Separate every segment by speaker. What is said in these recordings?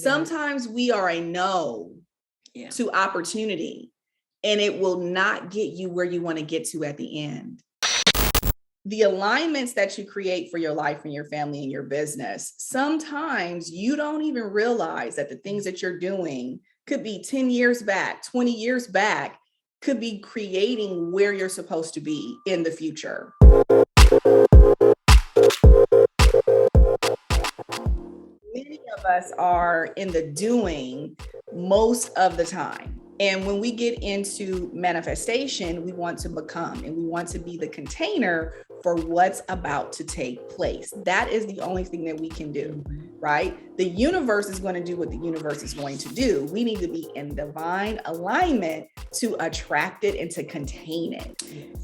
Speaker 1: Sometimes we are a no to opportunity, and it will not get you where you want to get to at the end. The alignments that you create for your life and your family and your business, sometimes you don't even realize that the things that you're doing could be 10 years back, 20 years back, could be creating where you're supposed to be in the future. Many of us are in the doing most of the time. And when we get into manifestation, we want to become, and we want to be the container for what's about to take place. That is the only thing that we can do, right? The universe is going to do what the universe is going to do. We need to be in divine alignment to attract it and to contain it.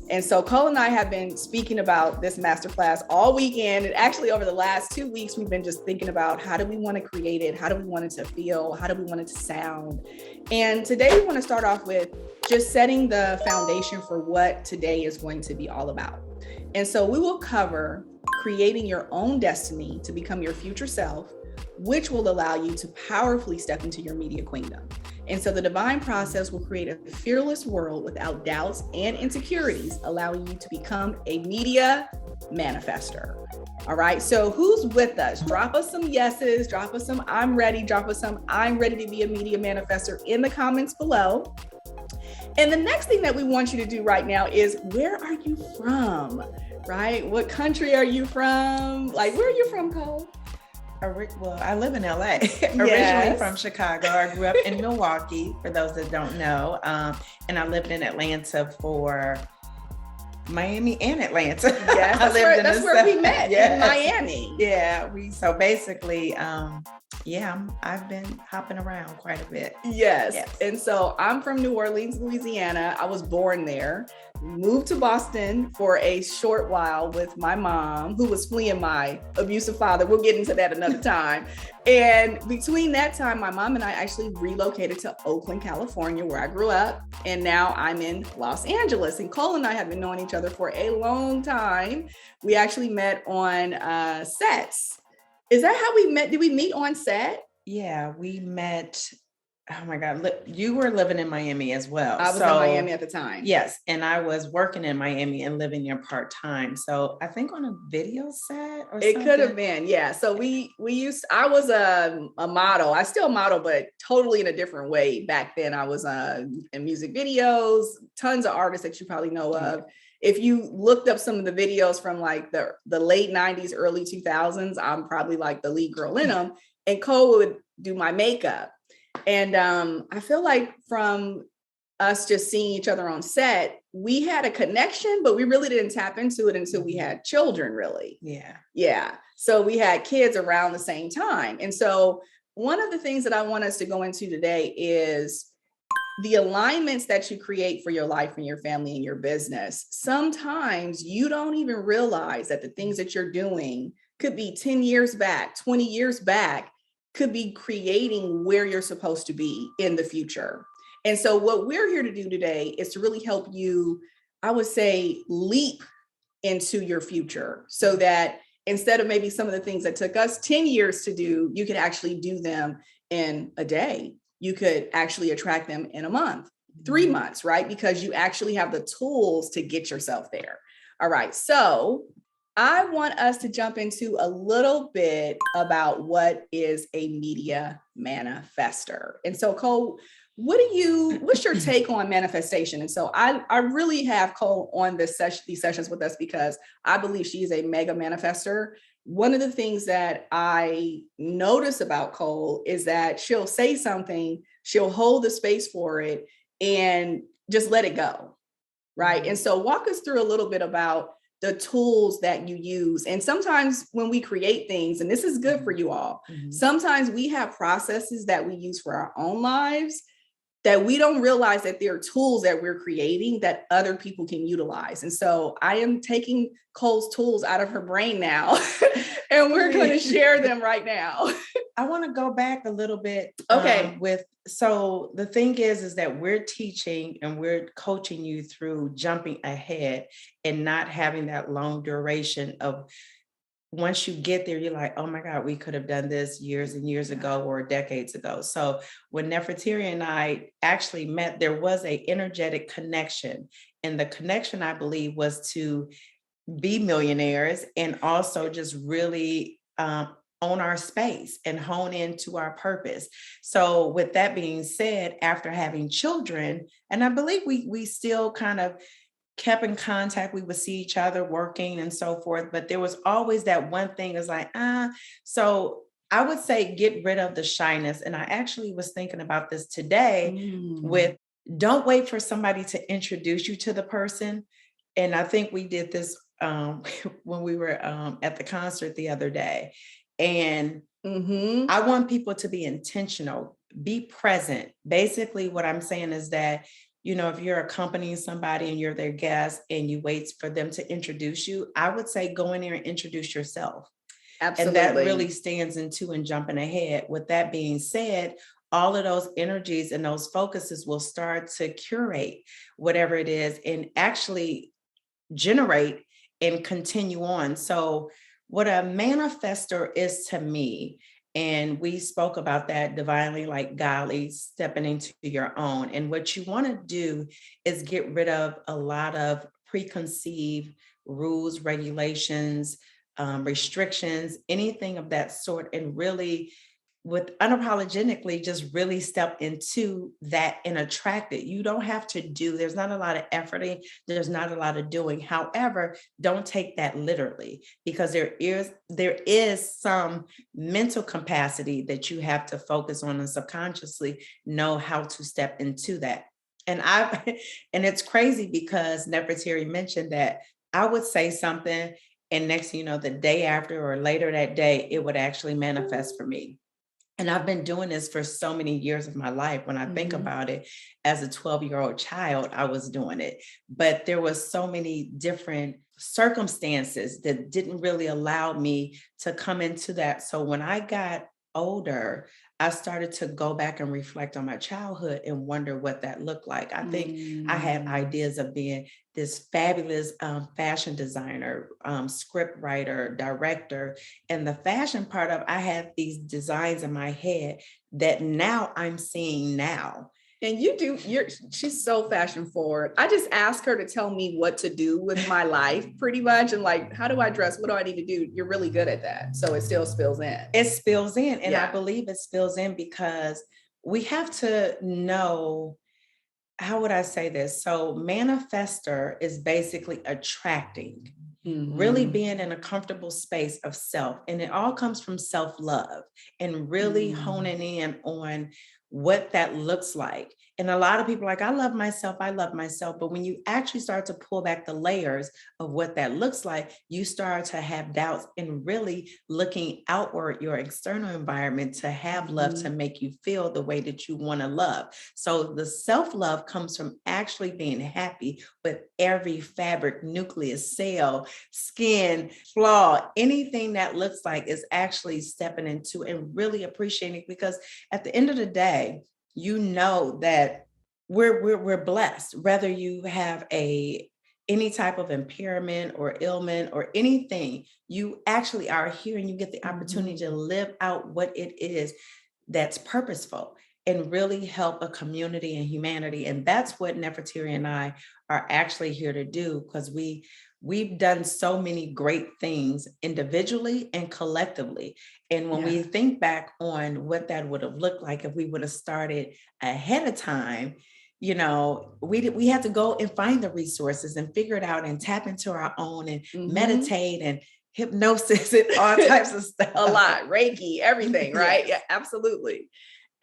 Speaker 1: And so Cole and I have been speaking about this masterclass all weekend. And actually over the last 2 weeks, we've been just thinking about how do we want to create it? How do we want it to feel? How do we want it to sound? And today we want to start off with just setting the foundation for what today is going to be all about. And so we will cover creating your own destiny to become your future self, which will allow you to powerfully step into your media queendom. And so the divine process will create a fearless world without doubts and insecurities, allowing you to become a media manifestor. All right, so who's with us? Drop us some yeses, drop us some I'm ready, drop us some I'm ready to be a media manifestor in the comments below. And the next thing that we want you to do right now is, where are you from, right? What country are you from? Like, where are you from, Cole?
Speaker 2: Well, I live in LA, originally from Chicago. I grew up in Milwaukee, for those that don't know. And I lived in Atlanta for Miami and Atlanta.
Speaker 1: Yes, that's where we met, in Miami.
Speaker 2: Yeah, so basically, I've been hopping around quite a bit.
Speaker 1: Yes. And so I'm from New Orleans, Louisiana. I was born there, moved to Boston for a short while with my mom, who was fleeing my abusive father. We'll get into that another time. And between that time, my mom and I actually relocated to Oakland, California, where I grew up. And now I'm in Los Angeles. And Cole and I have been knowing each other for a long time. We actually met on sets. Is that how we met? Did we meet on set?
Speaker 2: Yeah, we met. Oh my God. You were living in Miami as well.
Speaker 1: I was in Miami at the time.
Speaker 2: Yes. And I was working in Miami and living there part-time. So I think on a video set or
Speaker 1: something. It could have been. Yeah. So I was a model. I still model, but totally in a different way. Back then I was in music videos, tons of artists that you probably know of. If you looked up some of the videos from like the late 90s, early 2000s, I'm probably like the lead girl in them. And Cole would do my makeup. And I feel like from us just seeing each other on set, we had a connection, but we really didn't tap into it until we had children, really. Yeah. So we had kids around the same time. And so one of the things that I want us to go into today is the alignments that you create for your life and your family and your business. Sometimes you don't even realize that the things that you're doing could be 10 years back, 20 years back, could be creating where you're supposed to be in the future. And so what we're here to do today is to really help you, I would say, leap into your future so that instead of maybe some of the things that took us 10 years to do, you could actually do them in a day. You could actually attract them in a month, 3 months, right? Because you actually have the tools to get yourself there. All right. So I want us to jump into a little bit about what is a media manifestor. And so Cole, what's your take on manifestation? And so I really have Cole on these sessions with us because I believe she is a mega manifestor. One of the things that I notice about Cole is that she'll say something, she'll hold the space for it and just let it go. Right. And so walk us through a little bit about the tools that you use. And sometimes when we create things, and this is good for you all, sometimes we have processes that we use for our own lives that we don't realize that there are tools that we're creating that other people can utilize. And so I am taking Cole's tools out of her brain now, and we're going to share them right now.
Speaker 2: I want to go back a little bit.
Speaker 1: Okay.
Speaker 2: So the thing is that we're teaching and we're coaching you through jumping ahead and not having that long duration of once you get there, you're like, oh my God, we could have done this years and years ago or decades ago. So when Nefertiti and I actually met, there was a energetic connection. And the connection, I believe, was to be millionaires and also just really own our space and hone into our purpose. So with that being said, after having children, and I believe we still kind of kept in contact. We would see each other working and so forth, but there was always that one thing is like, so I would say get rid of the shyness. And I actually was thinking about this today with don't wait for somebody to introduce you to the person. And I think we did this when we were at the concert the other day. And I want people to be intentional, be present. Basically, what I'm saying is that, if you're accompanying somebody and you're their guest and you wait for them to introduce you, I would say go in there and introduce yourself. Absolutely. And that really stands into and jumping ahead. With that being said, all of those energies and those focuses will start to curate whatever it is and actually generate and continue on. So what a manifestor is to me, and we spoke about that divinely, like golly, stepping into your own. And what you want to do is get rid of a lot of preconceived rules, regulations, restrictions, anything of that sort, and really with unapologetically just really step into that and attract it. You don't have to there's not a lot of efforting, there's not a lot of doing. However, don't take that literally, because there is some mental capacity that you have to focus on and subconsciously know how to step into that. And and it's crazy because Nefertiti mentioned that I would say something and next thing you know, the day after or later that day, it would actually manifest for me. And I've been doing this for so many years of my life. When I think about it, as a 12-year-old child, I was doing it. But there was so many different circumstances that didn't really allow me to come into that. So when I got older, I started to go back and reflect on my childhood and wonder what that looked like. I think I had ideas of being this fabulous fashion designer, script writer, director. And the fashion part of, I had these designs in my head that now I'm seeing now.
Speaker 1: And she's so fashion forward. I just ask her to tell me what to do with my life pretty much. And like, how do I dress? What do I need to do? You're really good at that. So it still spills in.
Speaker 2: It spills in. And I believe it spills in because we have to know, how would I say this? So manifestor is basically attracting, really being in a comfortable space of self. And it all comes from self-love and really honing in on what that looks like. And a lot of people are like, I love myself. But when you actually start to pull back the layers of what that looks like, you start to have doubts and really looking outward, your external environment, to have love to make you feel the way that you want to love. So the self-love comes from actually being happy with every fabric, nucleus, cell, skin, flaw, anything that looks like is actually stepping into and really appreciating it. Because at the end of the day, you know that we're blessed, whether you have any type of impairment or ailment or anything, you actually are here and you get the opportunity to live out what it is that's purposeful and really help a community and humanity. And that's what Nefertiti and I are actually here to do, because we've done so many great things individually and collectively. And when we think back on what that would have looked like if we would have started ahead of time, we had to go and find the resources and figure it out and tap into our own and meditate and hypnosis and all types of stuff.
Speaker 1: A lot, Reiki, everything, right? Yeah, absolutely.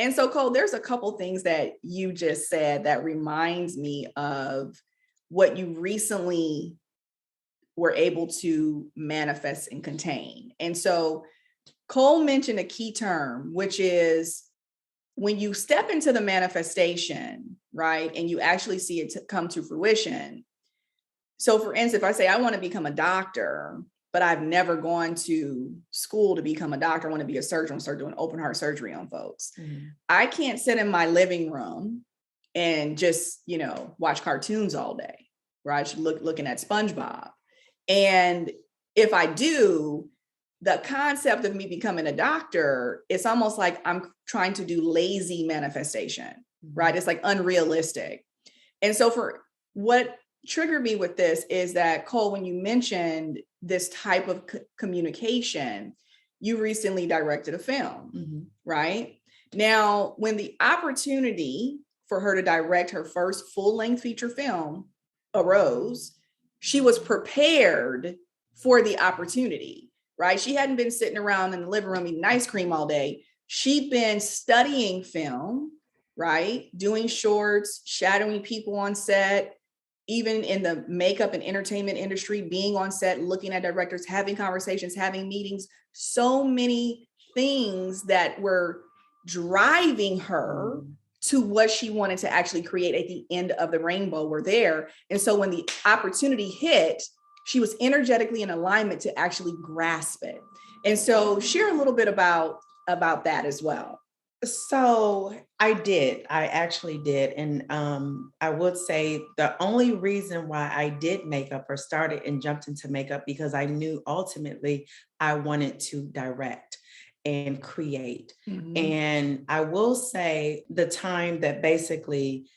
Speaker 1: And so, Cole, there's a couple things that you just said that reminds me of what you recently were able to manifest and contain. And so Cole mentioned a key term, which is when you step into the manifestation, right? And you actually see it come to fruition. So for instance, if I say, I want to become a doctor, but I've never gone to school to become a doctor, I want to be a surgeon, start doing open heart surgery on folks. I can't sit in my living room and just, watch cartoons all day, right? Looking at SpongeBob. And if I do, the concept of me becoming a doctor, it's almost like I'm trying to do lazy manifestation, right? It's like unrealistic. And so for what triggered me with this is that, Cole, when you mentioned this type of communication, you recently directed a film, right? Now, when the opportunity for her to direct her first full-length feature film arose, she was prepared for the opportunity, right? She hadn't been sitting around in the living room eating ice cream all day. She'd been studying film, right? Doing shorts, shadowing people on set, even in the makeup and entertainment industry, being on set, looking at directors, having conversations, having meetings, so many things that were driving her to what she wanted to actually create at the end of the rainbow were there. And so when the opportunity hit, she was energetically in alignment to actually grasp it. And so share a little bit about that as well.
Speaker 2: So I actually did. And I would say the only reason why I did makeup or started and jumped into makeup, because I knew ultimately I wanted to direct and create. And I will say the time that basically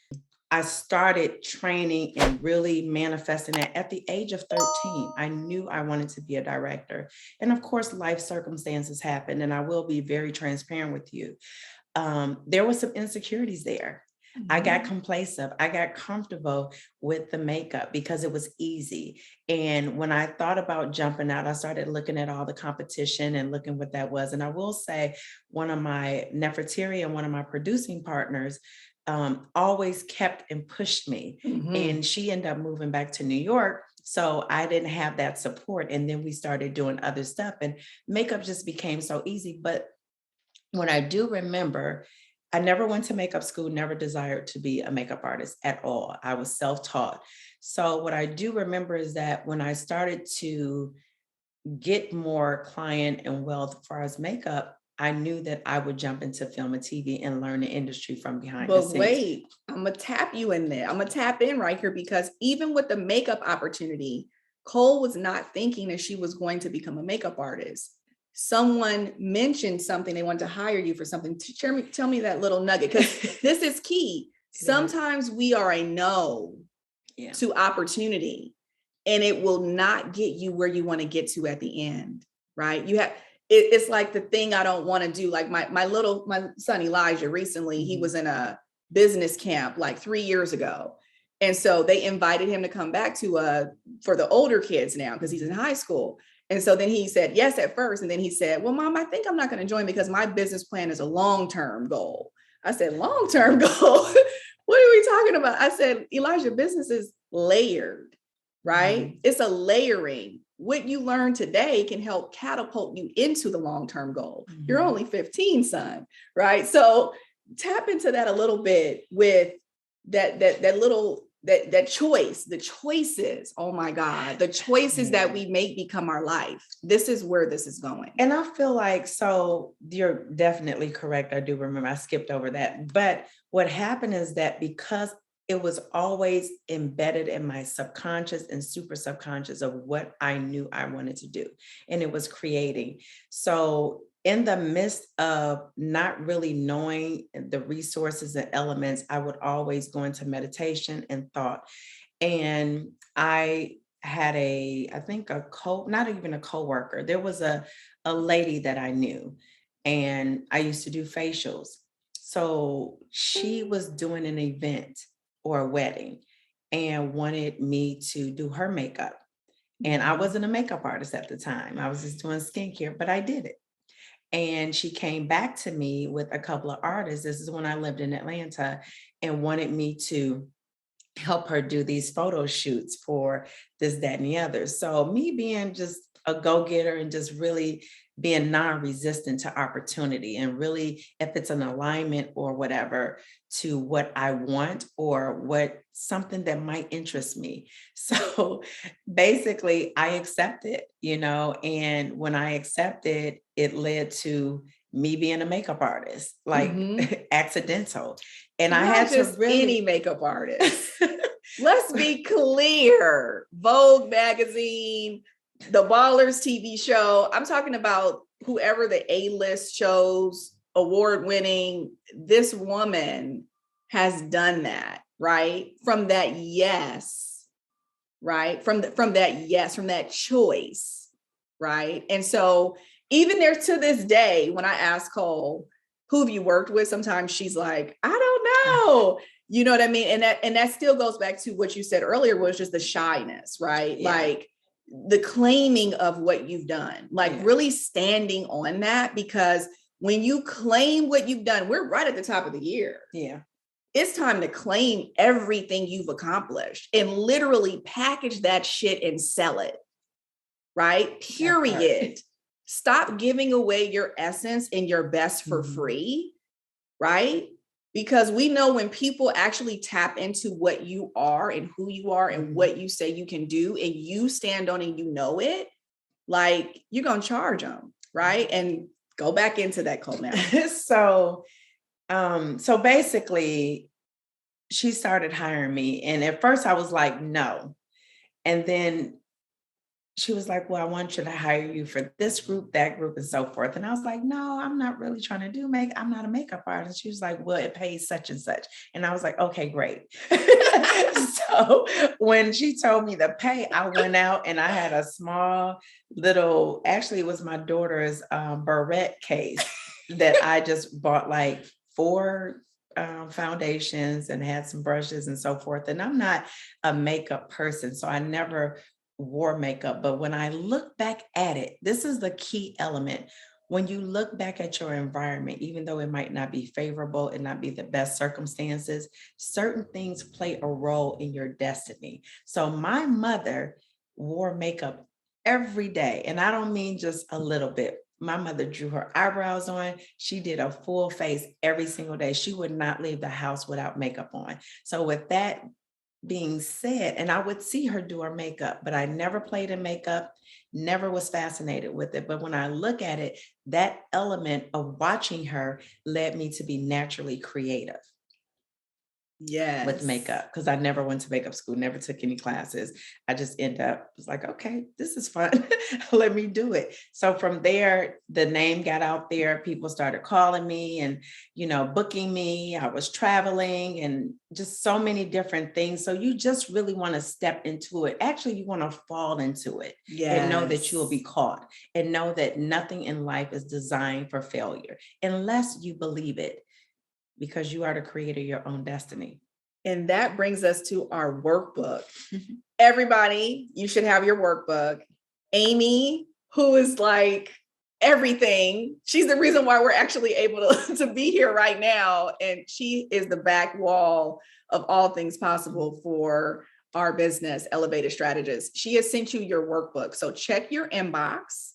Speaker 2: I started training and really manifesting it at the age of 13. I knew I wanted to be a director. And of course, life circumstances happened, and I will be very transparent with you. There was some insecurities there. I got complacent. I got comfortable with the makeup because it was easy. And when I thought about jumping out, I started looking at all the competition and looking what that was. And I will say one of my Nefertiti and one of my producing partners always kept and pushed me. And she ended up moving back to New York. So I didn't have that support. And then we started doing other stuff, and makeup just became so easy. But what I do remember, I never went to makeup school, never desired to be a makeup artist at all. I was self-taught. So what I do remember is that when I started to get more client and wealth as far as makeup, I knew that I would jump into film and TV and learn the industry from behind the scenes.
Speaker 1: But wait, I'm going to tap you in there. I'm going to tap in right here, because even with the makeup opportunity, Cole was not thinking that she was going to become a makeup artist. Someone mentioned something, they wanted to hire you for something. Tell me that little nugget, because this is key. Sometimes we are a no to opportunity, and it will not get you where you want to get to at the end, right? It's like the thing I don't want to do. Like my son Elijah recently, he was in a business camp like 3 years ago. And so they invited him to come back for the older kids now, because he's in high school. And so then he said yes at first. And then he said, well, Mom, I think I'm not going to join because my business plan is a long-term goal. I said, long-term goal? What are we talking about? I said, Elijah, business is layered, right? It's a layering. What you learn today can help catapult you into the long-term goal. You're only 15, son, right? So tap into that a little bit with that choice, the choices. Oh my God, the choices that we make become our life. This is where this is going.
Speaker 2: And I feel like, so you're definitely correct. I do remember I skipped over that. But what happened is that because it was always embedded in my subconscious and super subconscious of what I knew I wanted to do, and it was creating. So in the midst of not really knowing the resources and elements, I would always go into meditation and thought. And I had not even a coworker. There was a lady that I knew, and I used to do facials. So she was doing an event or a wedding and wanted me to do her makeup. And I wasn't a makeup artist at the time. I was just doing skincare, but I did it. And she came back to me with a couple of artists. This is when I lived in Atlanta, and wanted me to help her do these photo shoots for this, that, and the other. So me being just a go-getter and just really being non-resistant to opportunity, and really, if it's an alignment or whatever to what I want or what something that might interest me. So basically I accepted, and when I accepted, it led to me being a makeup artist, like accidental. And
Speaker 1: Not
Speaker 2: I had
Speaker 1: just
Speaker 2: to really
Speaker 1: any makeup artist. Let's be clear. Vogue magazine, the Ballers TV show. I'm talking about whoever the A-list shows, award-winning. This woman has done that, right? From that yes, right? From that yes, from that choice, right? And so even there to this day, when I ask Cole, who have you worked with? Sometimes she's like, I don't know. You know what I mean? And that still goes back to what you said earlier, was just the shyness, right? Yeah. Like the claiming of what you've done, like really standing on that, because when you claim what you've done, we're right at the top of the year.
Speaker 2: Yeah.
Speaker 1: It's time to claim everything you've accomplished and literally package that shit and sell it. Right? Period. Stop giving away your essence and your best for free. Right? Because we know when people actually tap into what you are and who you are and what you say you can do, and you stand on and you know it, like you're going to charge them. Right? And go back into that, Cole, now.
Speaker 2: So basically she started hiring me, and at first I was like, no. And then she was like, well, I want you to hire you for this group, that group, and so forth. And I was like, no, I'm not really trying to do I'm not a makeup artist. She was like, well, it pays such and such. And I was like, okay, great. So when she told me the pay, I went out and I had a small little, actually it was my daughter's barrette case that I just bought like 4 foundations and had some brushes and so forth. And I'm not a makeup person, so I never wore makeup. But when I look back at it, this is the key element. When you look back at your environment, even though it might not be favorable and not be the best circumstances, certain things play a role in your destiny. So my mother wore makeup every day. And I don't mean just a little bit. My mother drew her eyebrows on. She did a full face every single day. She would not leave the house without makeup on. So with that being said, and I would see her do her makeup, but I never played in makeup, never was fascinated with it. But when I look at it, that element of watching her led me to be naturally creative.
Speaker 1: Yes.
Speaker 2: With makeup, because I never went to makeup school, never took any classes. I just was like, okay, this is fun. Let me do it. So from there, the name got out there. People started calling me and, booking me. I was traveling and just so many different things. So you just really want to step into it. Actually, you want to fall into it. And know that you will be caught, and know that nothing in life is designed for failure unless you believe it, because you are the creator of your own destiny.
Speaker 1: And that brings us to our workbook. Everybody, you should have your workbook. Amy, who is like everything, she's the reason why we're actually able to be here right now. And she is the back wall of all things possible for our business, Elevated Strategist. She has sent you your workbook. So check your inbox.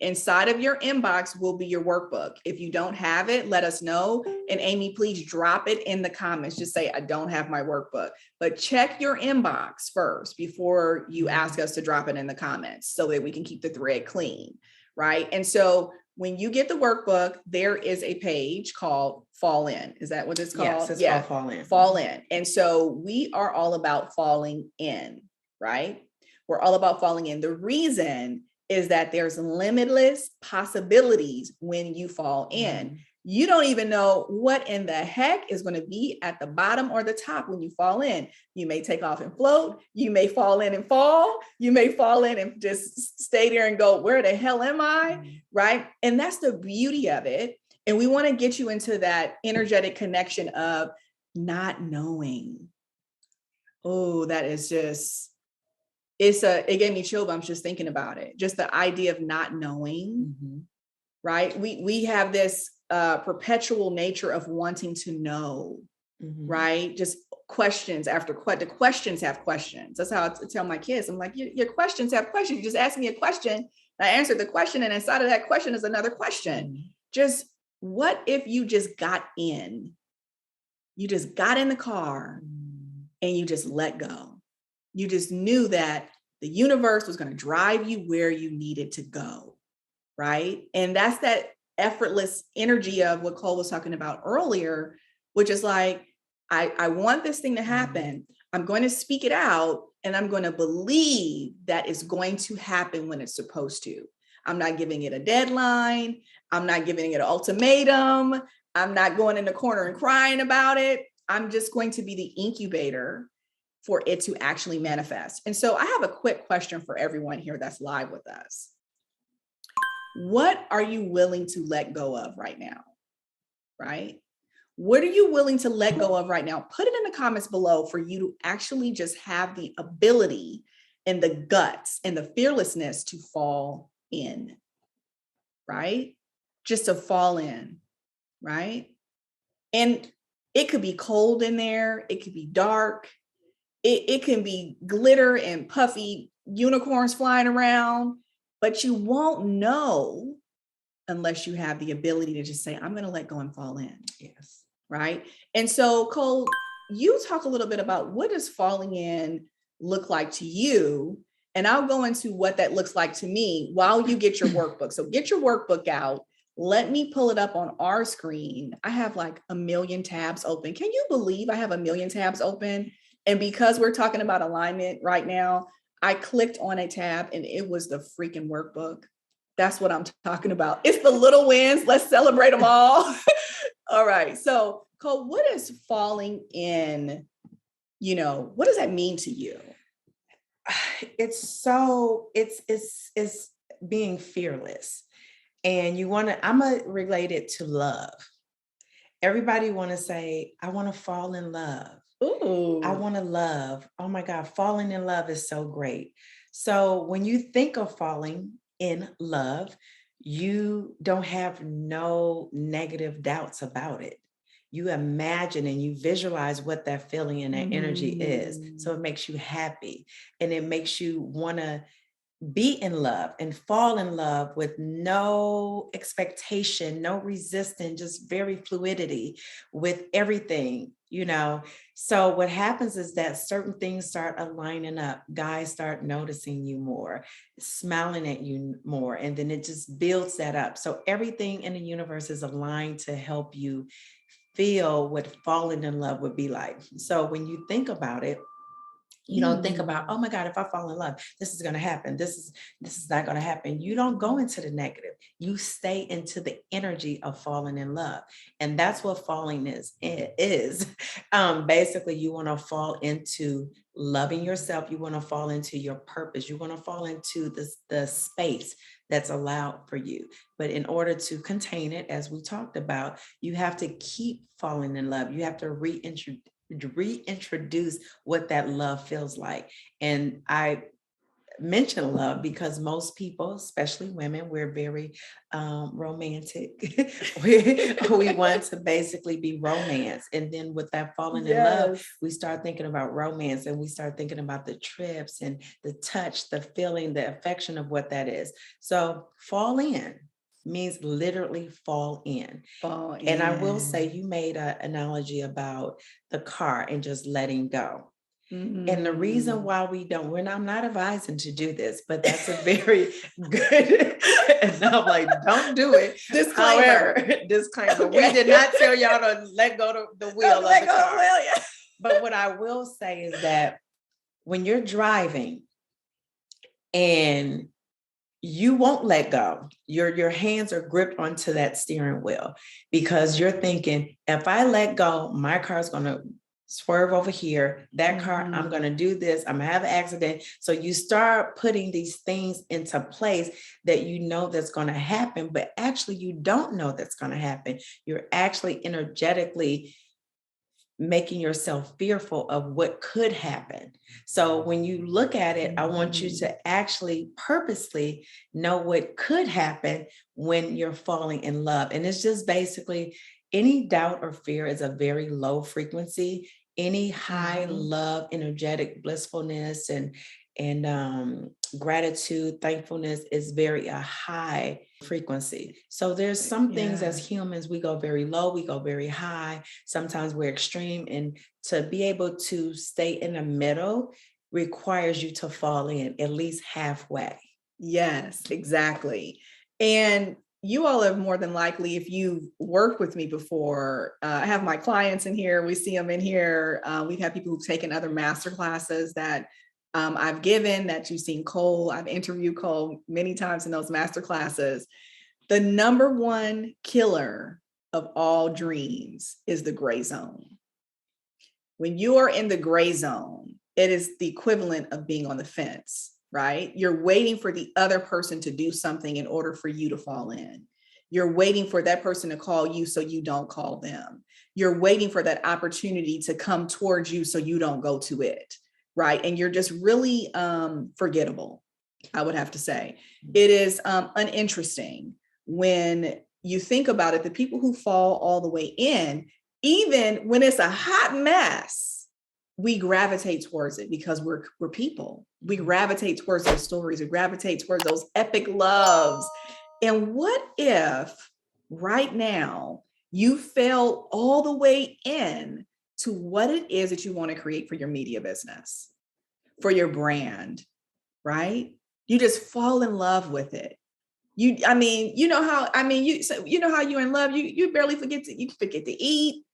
Speaker 1: Inside of your inbox will be your workbook. If you don't have it, let us know. And Amy, please drop it in the comments. Just say, I don't have my workbook. But check your inbox first before you ask us to drop it in the comments so that we can keep the thread clean, right? And so when you get the workbook, there is a page called Fall In. Is that what it's called?
Speaker 2: Yes, it's called Fall In.
Speaker 1: Fall In. And so we are all about falling in, right? We're all about falling in. The reason is that there's limitless possibilities when you fall in. You don't even know what in the heck is going to be at the bottom or the top when you fall in. You may take off and float. You may fall in and fall. You may fall in and just stay there and go, where the hell am I? Right? And that's the beauty of it. And we want to get you into that energetic connection of not knowing. Oh, that is just... it gave me chill bumps just thinking about it. Just the idea of not knowing, right? We have this perpetual nature of wanting to know, right? Just questions after the questions have questions. That's how I tell my kids. I'm like, your questions have questions. You just ask me a question, I answer the question, and inside of that question is another question. Just what if you just got in? You just got in the car and you just let go. You just knew that the universe was going to drive you where you needed to go, right? And that's that effortless energy of what Cole was talking about earlier, which is like, I want this thing to happen. I'm going to speak it out. and I'm going to believe that it's going to happen when it's supposed to. I'm not giving it a deadline. I'm not giving it an ultimatum. I'm not going in the corner and crying about it. I'm just going to be the incubator for it to actually manifest. And so I have a quick question for everyone here that's live with us. What are you willing to let go of right now? Right? What are you willing to let go of right now? Put it in the comments below for you to actually just have the ability and the guts and the fearlessness to fall in, right? Just to fall in, right? And it could be cold in there. It could be dark. It can be glitter and puffy unicorns flying around, but you won't know unless you have the ability to just say, I'm going to let go and fall in.
Speaker 2: Yes.
Speaker 1: Right. And so, Cole, you talk a little bit about what does falling in look like to you? And I'll go into what that looks like to me while you get your workbook. So get your workbook out. Let me pull it up on our screen. I have like a million tabs open. Can you believe I have a million tabs open? And because we're talking about alignment right now, I clicked on a tab and it was the freaking workbook. That's what I'm talking about. It's the little wins. Let's celebrate them all. All right. So, Cole, what is falling in, what does that mean to you?
Speaker 2: It's being fearless. And I'm going to relate it to love. Everybody want to say, I want to fall in love.
Speaker 1: Ooh.
Speaker 2: I want to love. Oh my God, falling in love is so great. So when you think of falling in love, you don't have no negative doubts about it. You imagine and you visualize what that feeling and that energy is. So it makes you happy and it makes you want to be in love and fall in love with no expectation, no resistance, just very fluidity with everything, So what happens is that certain things start aligning up. Guys start noticing you more, smiling at you more, and then it just builds that up. So everything in the universe is aligned to help you feel what falling in love would be like. So when you think about it, you don't think about, oh my God, if I fall in love, this is going to happen. This is not going to happen. You don't go into the negative. You stay into the energy of falling in love. And that's what falling is. Basically, you want to fall into loving yourself. You want to fall into your purpose. You want to fall into the space that's allowed for you. But in order to contain it, as we talked about, you have to keep falling in love. You have to reintroduce what that love feels like. And I mention love because most people, especially women, we're very romantic. we want to basically be romance. And then with that falling in love, we start thinking about romance and we start thinking about the trips and the touch, the feeling, the affection of what that is. So fall in means literally fall in. And I will say, you made an analogy about the car and just letting go. And the reason why I'm not advising to do this, but that's a very good, and I'm like, don't do it. Disclaimer. Okay. We did not tell y'all to let go of the wheel of the car. But what I will say is that when you're driving and you won't let go, your hands are gripped onto that steering wheel because you're thinking, if I let go, my car's going to swerve over here, that car, I'm going to do this, I'm going to have an accident. So you start putting these things into place that that's going to happen, but actually you don't know that's going to happen. You're actually energetically making yourself fearful of what could happen. So when you look at it, I want you to actually purposely know what could happen when you're falling in love. And it's just basically any doubt or fear is a very low frequency. Any high love, energetic blissfulness and gratitude, thankfulness is very a high frequency. So there's some things as humans, we go very low, we go very high. Sometimes we're extreme, and to be able to stay in the middle requires you to fall in at least halfway.
Speaker 1: Yes, exactly. And you all have more than likely, if you've worked with me before, I have my clients in here. We see them in here. We've had people who've taken other master classes that I've given that you've seen Cole. I've interviewed Cole many times in those master classes. The number one killer of all dreams is the gray zone. When you are in the gray zone, it is the equivalent of being on the fence, right? You're waiting for the other person to do something in order for you to fall in. You're waiting for that person to call you so you don't call them. You're waiting for that opportunity to come towards you so you don't go to it, right? And you're just really forgettable, I would have to say. It is uninteresting when you think about it. The people who fall all the way in, even when it's a hot mess, we gravitate towards it because we're people. We gravitate towards those stories. We gravitate towards those epic loves. And what if right now you fell all the way in to what it is that you want to create for your media business, for your brand, right? You just fall in love with it. You know how you're in love, you barely forget to eat.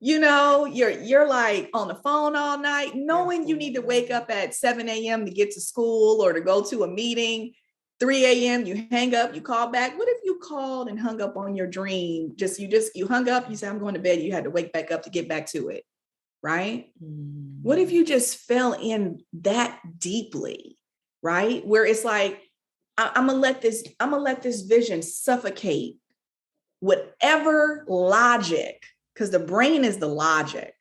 Speaker 1: You're like on the phone all night, knowing you need to wake up at 7 a.m. to get to school or to go to a meeting. 3 a.m. you hang up, you call back. What if you called and hung up on your dream? You hung up, you said, I'm going to bed. You had to wake back up to get back to it, right? What if you just fell in that deeply, right? Where it's like, I'm gonna let this vision suffocate whatever logic, because the brain is the logic,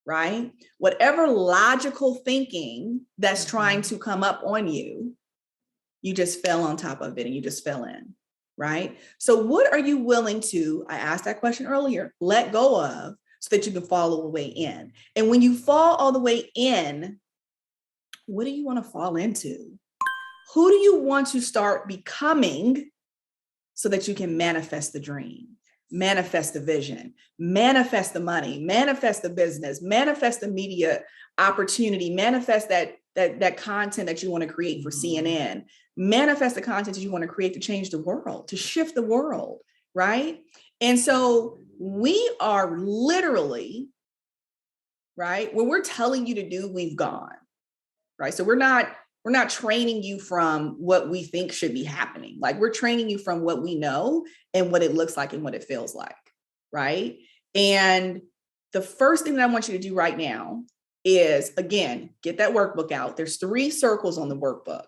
Speaker 1: right? Whatever logical thinking that's trying to come up on you, you just fell on top of it and you just fell in, right? So what are you willing to, I asked that question earlier, let go of so that you can fall all the way in? And when you fall all the way in, what do you want to fall into? Who do you want to start becoming so that you can manifest the dream, manifest the vision, manifest the money, manifest the business, manifest the media opportunity, manifest that content that you want to create for CNN, manifest the content that you want to create to change the world, to shift the world, right? And so we are literally, right, when we're telling you to do, we've gone, right? So we're not training you from what we think should be happening. Like, we're training you from what we know and what it looks like and what it feels like, right? And the first thing that I want you to do right now is, again, get that workbook out. There's 3 circles on the workbook,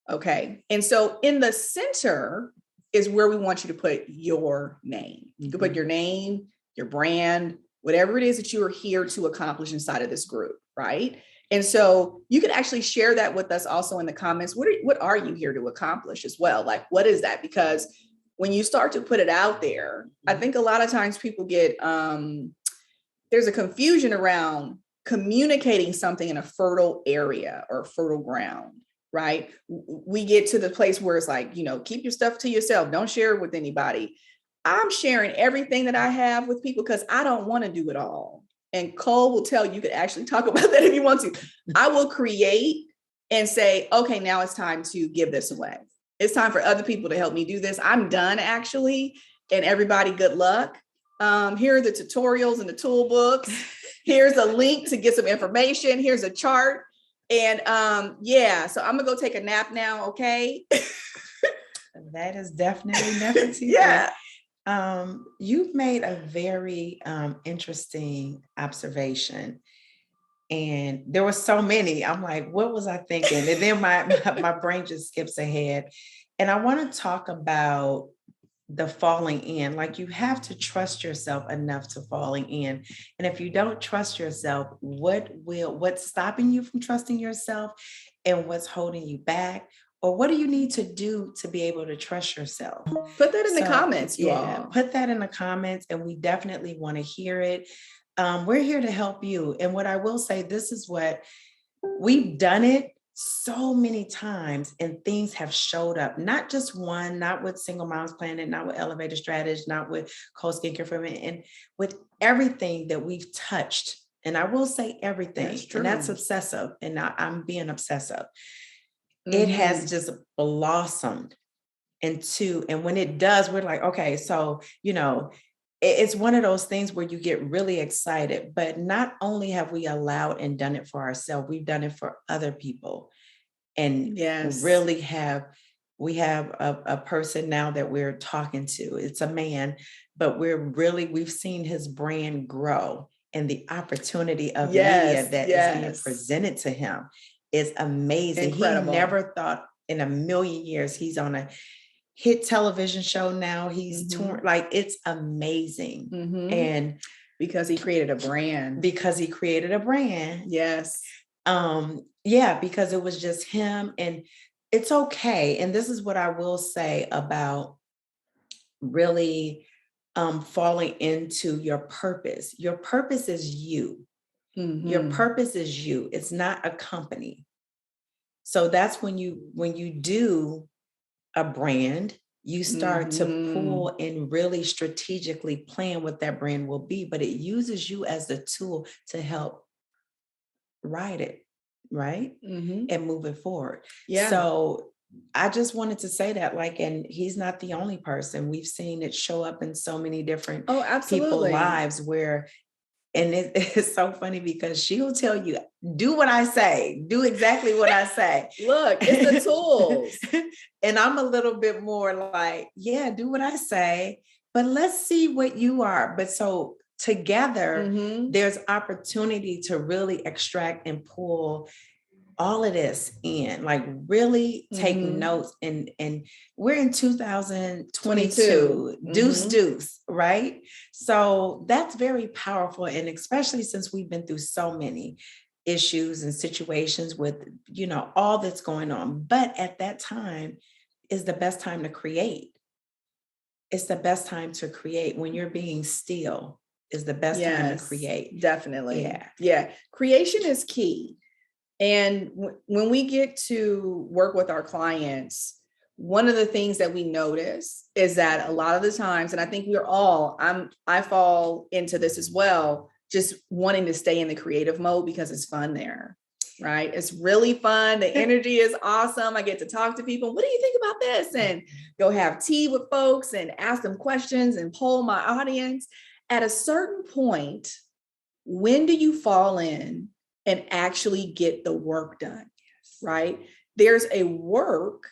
Speaker 1: okay? And so in the center is where we want you to put your name. You can put your name, your brand, whatever it is that you are here to accomplish inside of this group, right? And so you can actually share that with us also in the comments. What are you here to accomplish as well? Like, what is that? Because when you start to put it out there, I think a lot of times people get, there's a confusion around communicating something in a fertile area or fertile ground, right? We get to the place where it's like, keep your stuff to yourself. Don't share it with anybody. I'm sharing everything that I have with people because I don't want to do it all. And Cole will tell you could actually talk about that if you want to. I will create and say, okay, now it's time to give this away. It's time for other people to help me do this. I'm done, actually. And everybody, good luck. Here are the tutorials and the tool books. Here's a link to get some information. Here's a chart. And so I'm gonna go take a nap now, okay?
Speaker 2: That is definitely never too
Speaker 1: Yeah.
Speaker 2: You've made a very interesting observation, and there were so many. I'm like, what was I thinking? And then my brain just skips ahead. And I want to talk about the falling in. Like, you have to trust yourself enough to falling in. And if you don't trust yourself, what's stopping you from trusting yourself, and what's holding you back? Or what do you need to do to be able to trust yourself?
Speaker 1: Put that in the comments, you all.
Speaker 2: Put that in the comments, and we definitely want to hear it. We're here to help you. And what I will say, this is what we've done it so many times, and things have showed up. Not just one, not with Single Moms Planet, not with Elevator Strategy, not with Cole Skincare for Men, and with everything that we've touched. And I will say everything, and that's obsessive. And I'm being obsessive. It has just blossomed and when it does, we're like, okay, so, it's one of those things where you get really excited, but not only have we allowed and done it for ourselves, we've done it for other people. And really we have a person now that we're talking to. It's a man, but we've seen his brand grow, and the opportunity of media that is being presented to him is amazing. Incredible. He never thought in a million years he's on a hit television show now. He's touring, like, it's amazing. And
Speaker 1: because he created a brand.
Speaker 2: Yes. Because it was just him, and it's okay. And this is what I will say about really falling into your purpose. Your purpose is you. Your purpose is you. It's not a company. So that's when you do a brand, you start to pull and really strategically plan what that brand will be, but it uses you as the tool to help ride it, right? And move it forward. Yeah. So I just wanted to say that, like, and he's not the only person. We've seen it show up in so many different people's lives where, and it's so funny because she'll tell you, do what I say, do exactly what I say.
Speaker 1: Look, it's the tools.
Speaker 2: And I'm a little bit more like, yeah, do what I say, but let's see what you are. But so together, there's opportunity to really extract and pull all of this in, like really take notes. And we're in 2022, deuce, right? So that's very powerful. And especially since we've been through so many issues and situations with, all that's going on. But at that time is the best time to create. It's the best time to create when you're being still. Is the best time to create.
Speaker 1: Definitely. Yeah. Creation is key. And when we get to work with our clients, one of the things that we notice is that a lot of the times, and I think I fall into this as well, just wanting to stay in the creative mode because it's fun there, right? It's really fun. The energy is awesome. I get to talk to people. What do you think about this? And go have tea with folks and ask them questions and poll my audience. At a certain point, when do you fall in and actually get the work done, right? There's a work,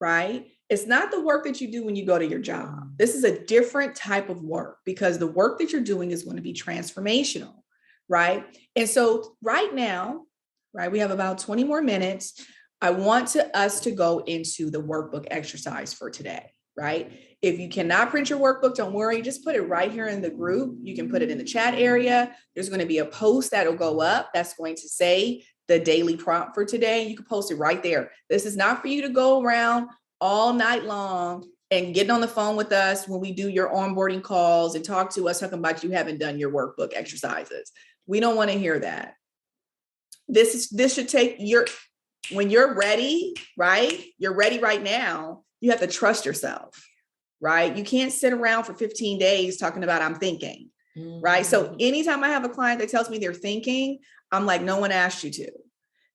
Speaker 1: right? It's not the work that you do when you go to your job. This is a different type of work because the work that you're doing is going to be transformational, right? And so right now, right, we have about 20 more minutes. I want us to go into the workbook exercise for today, right? If you cannot print your workbook, don't worry, just put it right here in the group. You can put it in the chat area. There's going to be a post that'll go up that's going to say the daily prompt for today. You can post it right there. This is not for you to go around all night long and getting on the phone with us when we do your onboarding calls and talk to us talking about you haven't done your workbook exercises. We don't want to hear that. This should take when you're ready, right? You're ready right now. You have to trust yourself. Right? You can't sit around for 15 days talking about I'm thinking, right? So anytime I have a client that tells me they're thinking, I'm like, no one asked you to.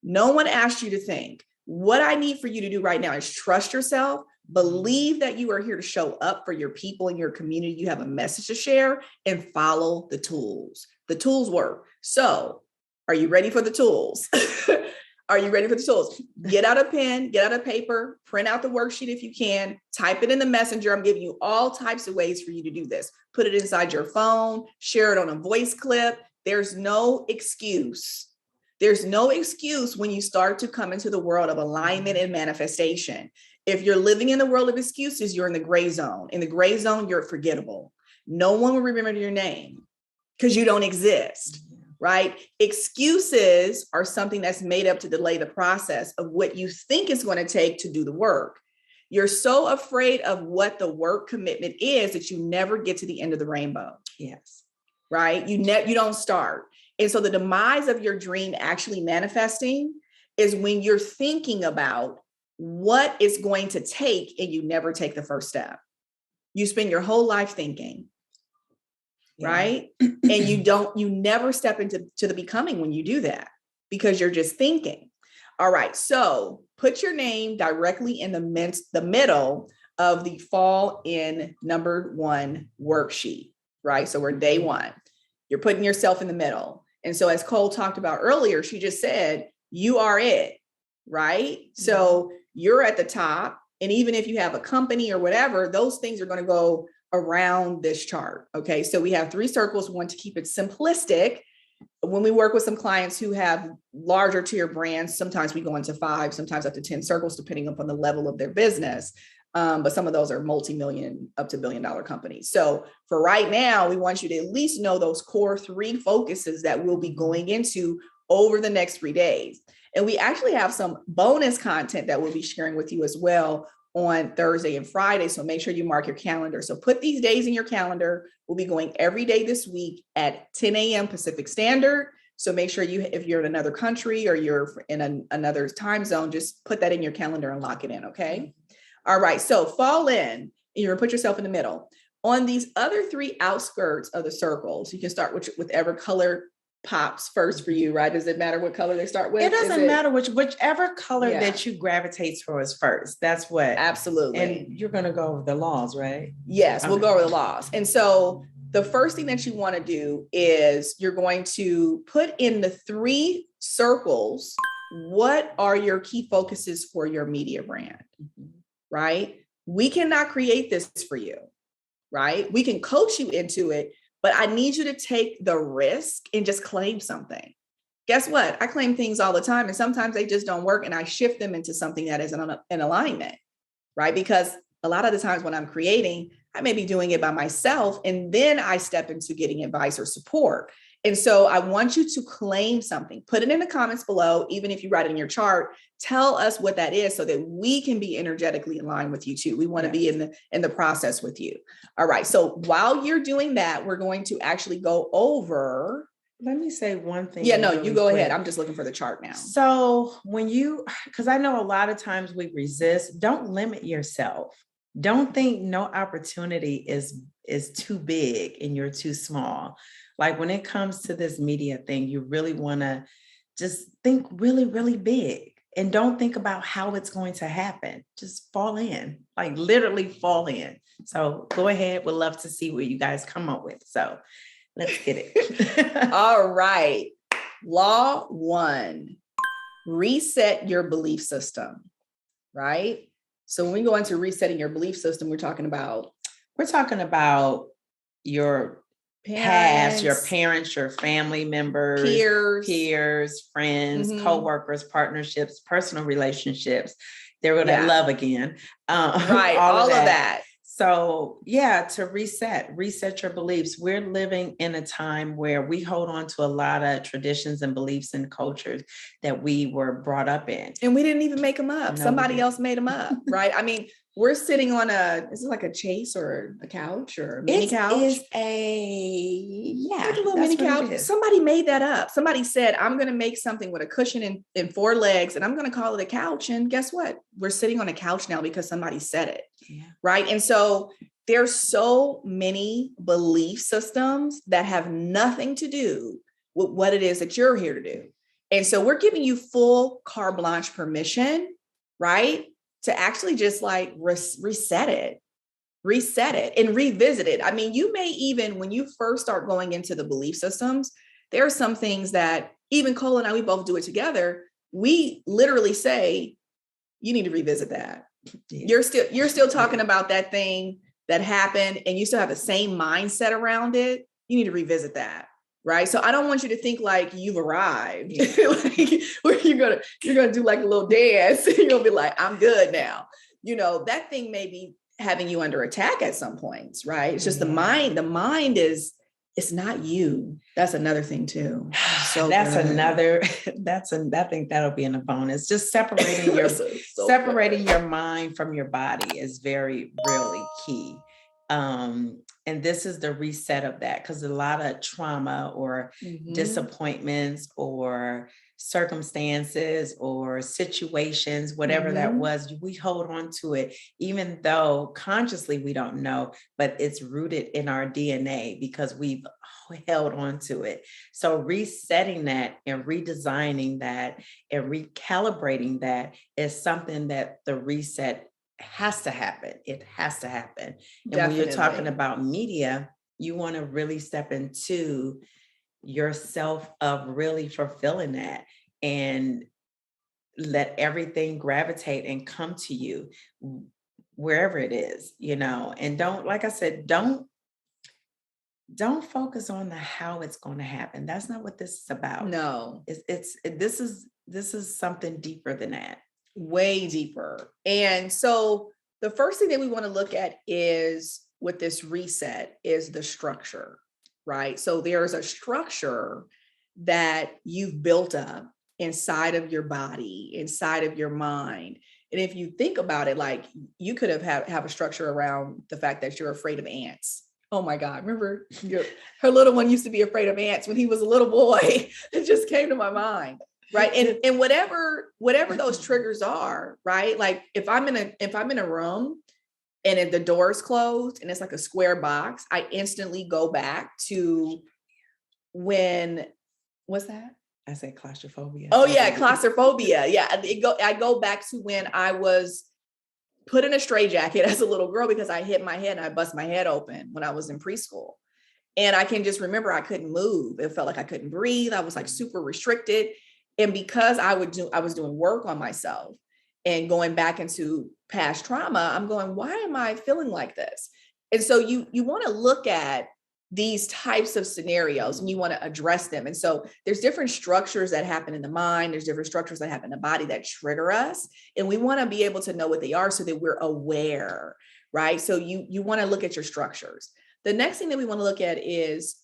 Speaker 1: No one asked you to think. What I need for you to do right now is trust yourself, believe that you are here to show up for your people in your community. You have a message to share and follow the tools. The tools work. So are you ready for the tools? Are you ready for the tools? Get out a pen, get out a paper, print out the worksheet if you can, type it in the messenger. I'm giving you all types of ways for you to do this. Put it inside your phone, share it on a voice clip. There's no excuse. There's no excuse when you start to come into the world of alignment and manifestation. If you're living in the world of excuses, you're in the gray zone. In the gray zone, you're forgettable. No one will remember your name because you don't exist. Right? Excuses are something that's made up to delay the process of what you think is going to take to do the work. You're so afraid of what the work commitment is that you never get to the end of the rainbow. Yes. Right? You don't start. And so the demise of your dream actually manifesting is when you're thinking about what it's going to take and you never take the first step. You spend your whole life thinking. Yeah. Right. And you never step into the becoming when you do that because you're just thinking. All right. So put your name directly in the middle of the fall in number 1 worksheet. right? So we're day one. You're putting yourself in the middle. And so as Cole talked about earlier, she just said, you are it, right? Mm-hmm. So you're at the top. And even if you have a company or whatever, those things are going to go around this chart. Okay. So we have 3 circles. We want to keep it simplistic. When we work with some clients who have larger tier brands, sometimes we go into 5, sometimes up to 10 circles, depending upon the level of their business. But some of those are multi-million up to $1 billion companies. So for right now, we want you to at least know those core 3 focuses that we'll be going into over the next 3 days. And we actually have some bonus content that we'll be sharing with you as well on Thursday and Friday. So make sure you mark your calendar. So put these days in your calendar. We'll be going every day this week at 10 a.m. Pacific Standard. So make sure if you're in another country or you're in another time zone, just put that in your calendar and lock it in. Okay. All right. So fall in, and you're going to put yourself in the middle. On these other 3 outskirts of the circles, you can start with whichever color pops first for you, right? Does it matter what color they start with?
Speaker 2: It doesn't matter whichever color that you gravitate towards first. That's what.
Speaker 1: Absolutely.
Speaker 2: And you're going to go over the laws, right?
Speaker 1: Yes, okay. We'll go over the laws. And so the first thing that you want to do is you're going to put in the 3 circles. What are your key focuses for your media brand, right? We cannot create this for you, right? We can coach you into it, but I need you to take the risk and just claim something. Guess what? I claim things all the time, and sometimes they just don't work, and I shift them into something that is in alignment, right? Because a lot of the times when I'm creating, I may be doing it by myself, and then I step into getting advice or support. And so I want you to claim something. Put it in the comments below. Even if you write it in your chart, tell us what that is so that we can be energetically in line with you too. We want to be in the process with you. All right. So while you're doing that, we're going to actually go over.
Speaker 2: Let me say one thing.
Speaker 1: Yeah, no, really you go quick. Ahead. I'm just looking for the chart now.
Speaker 2: So because I know a lot of times we resist, don't limit yourself. Don't think no opportunity is too big and you're too small. Like when it comes to this media thing, you really want to just think really, really big and don't think about how it's going to happen. Just fall in, like literally fall in. So go ahead. We'd love to see what you guys come up with. So let's get it.
Speaker 1: All right. Law 1, reset your belief system, right? So when we go into resetting your belief system, we're talking about
Speaker 2: your past, your parents, your family members, peers, friends, coworkers, partnerships, personal relationships. They're going to love again.
Speaker 1: Right. all of that.
Speaker 2: So to reset your beliefs. We're living in a time where we hold on to a lot of traditions and beliefs and cultures that we were brought up in.
Speaker 1: And we didn't even make them up. No, somebody else made them up, right? I mean, we're sitting on is it like a chase or a couch or a mini couch?
Speaker 2: It is like
Speaker 1: a little mini couch. Somebody made that up. Somebody said, I'm going to make something with a cushion and 4 legs, and I'm going to call it a couch. And guess what? We're sitting on a couch now because somebody said it, right? And so there's so many belief systems that have nothing to do with what it is that you're here to do. And so we're giving you full carte blanche permission, right? To actually just like reset it and revisit it. I mean, you may even, when you first start going into the belief systems, there are some things that even Cole and I, we both do it together. We literally say, you need to revisit that. Yeah. You're still talking about that thing that happened and you still have the same mindset around it. You need to revisit that. Right. So I don't want you to think like you've arrived, like where you're going to do like a little dance. And you're going to be like, I'm good now. You know, that thing may be having you under attack at some points. Right. It's just the mind. The mind it's not you. That's another thing too. So
Speaker 2: I think that'll be in a bonus. Just separating your mind from your body is very, really key. And this is the reset of that, because a lot of trauma or disappointments or circumstances or situations, whatever that was, we hold on to it, even though consciously we don't know, but it's rooted in our DNA because we've held on to it. So resetting that and redesigning that and recalibrating that is something that the reset has to happen. It has to happen. And when you're talking about media, You want to really step into yourself of really fulfilling that and let everything gravitate and come to you wherever it is, and don't, like I said, don't focus on the how it's going to happen. That's not what this is about.
Speaker 1: No,
Speaker 2: This is something deeper than that.
Speaker 1: Way deeper. And so the first thing that we want to look at is with this reset is the structure, right? So there's a structure that you've built up inside of your body, inside of your mind. And if you think about it, like you could have a structure around the fact that you're afraid of ants. Oh my God. Remember her little one used to be afraid of ants when he was a little boy. It just came to my mind. Right. And whatever those triggers are, right? Like if I'm in a room and if the door is closed and it's like a square box, I instantly go back to what's that?
Speaker 2: I said claustrophobia.
Speaker 1: Oh yeah, claustrophobia. Yeah. I go back to when I was put in a straitjacket as a little girl because I hit my head and I bust my head open when I was in preschool. And I can just remember I couldn't move. It felt like I couldn't breathe. I was like super restricted. And because I was doing work on myself and going back into past trauma, I'm going, why am I feeling like this? And so you want to look at these types of scenarios and you want to address them. And so there's different structures that happen in the mind. There's different structures that happen in the body that trigger us. And we want to be able to know what they are so that we're aware, right? So you want to look at your structures. The next thing that we want to look at is,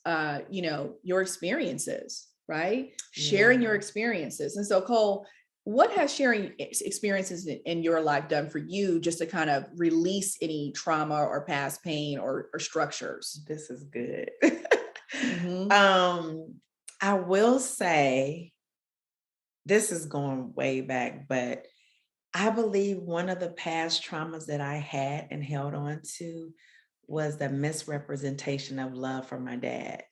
Speaker 1: your experiences, right? Sharing your experiences. And so Cole, what has sharing experiences in your life done for you just to kind of release any trauma or past pain or structures?
Speaker 2: This is good.
Speaker 1: Mm-hmm.
Speaker 2: I will say this is going way back, but I believe one of the past traumas that I had and held on to was the misrepresentation of love from my dad.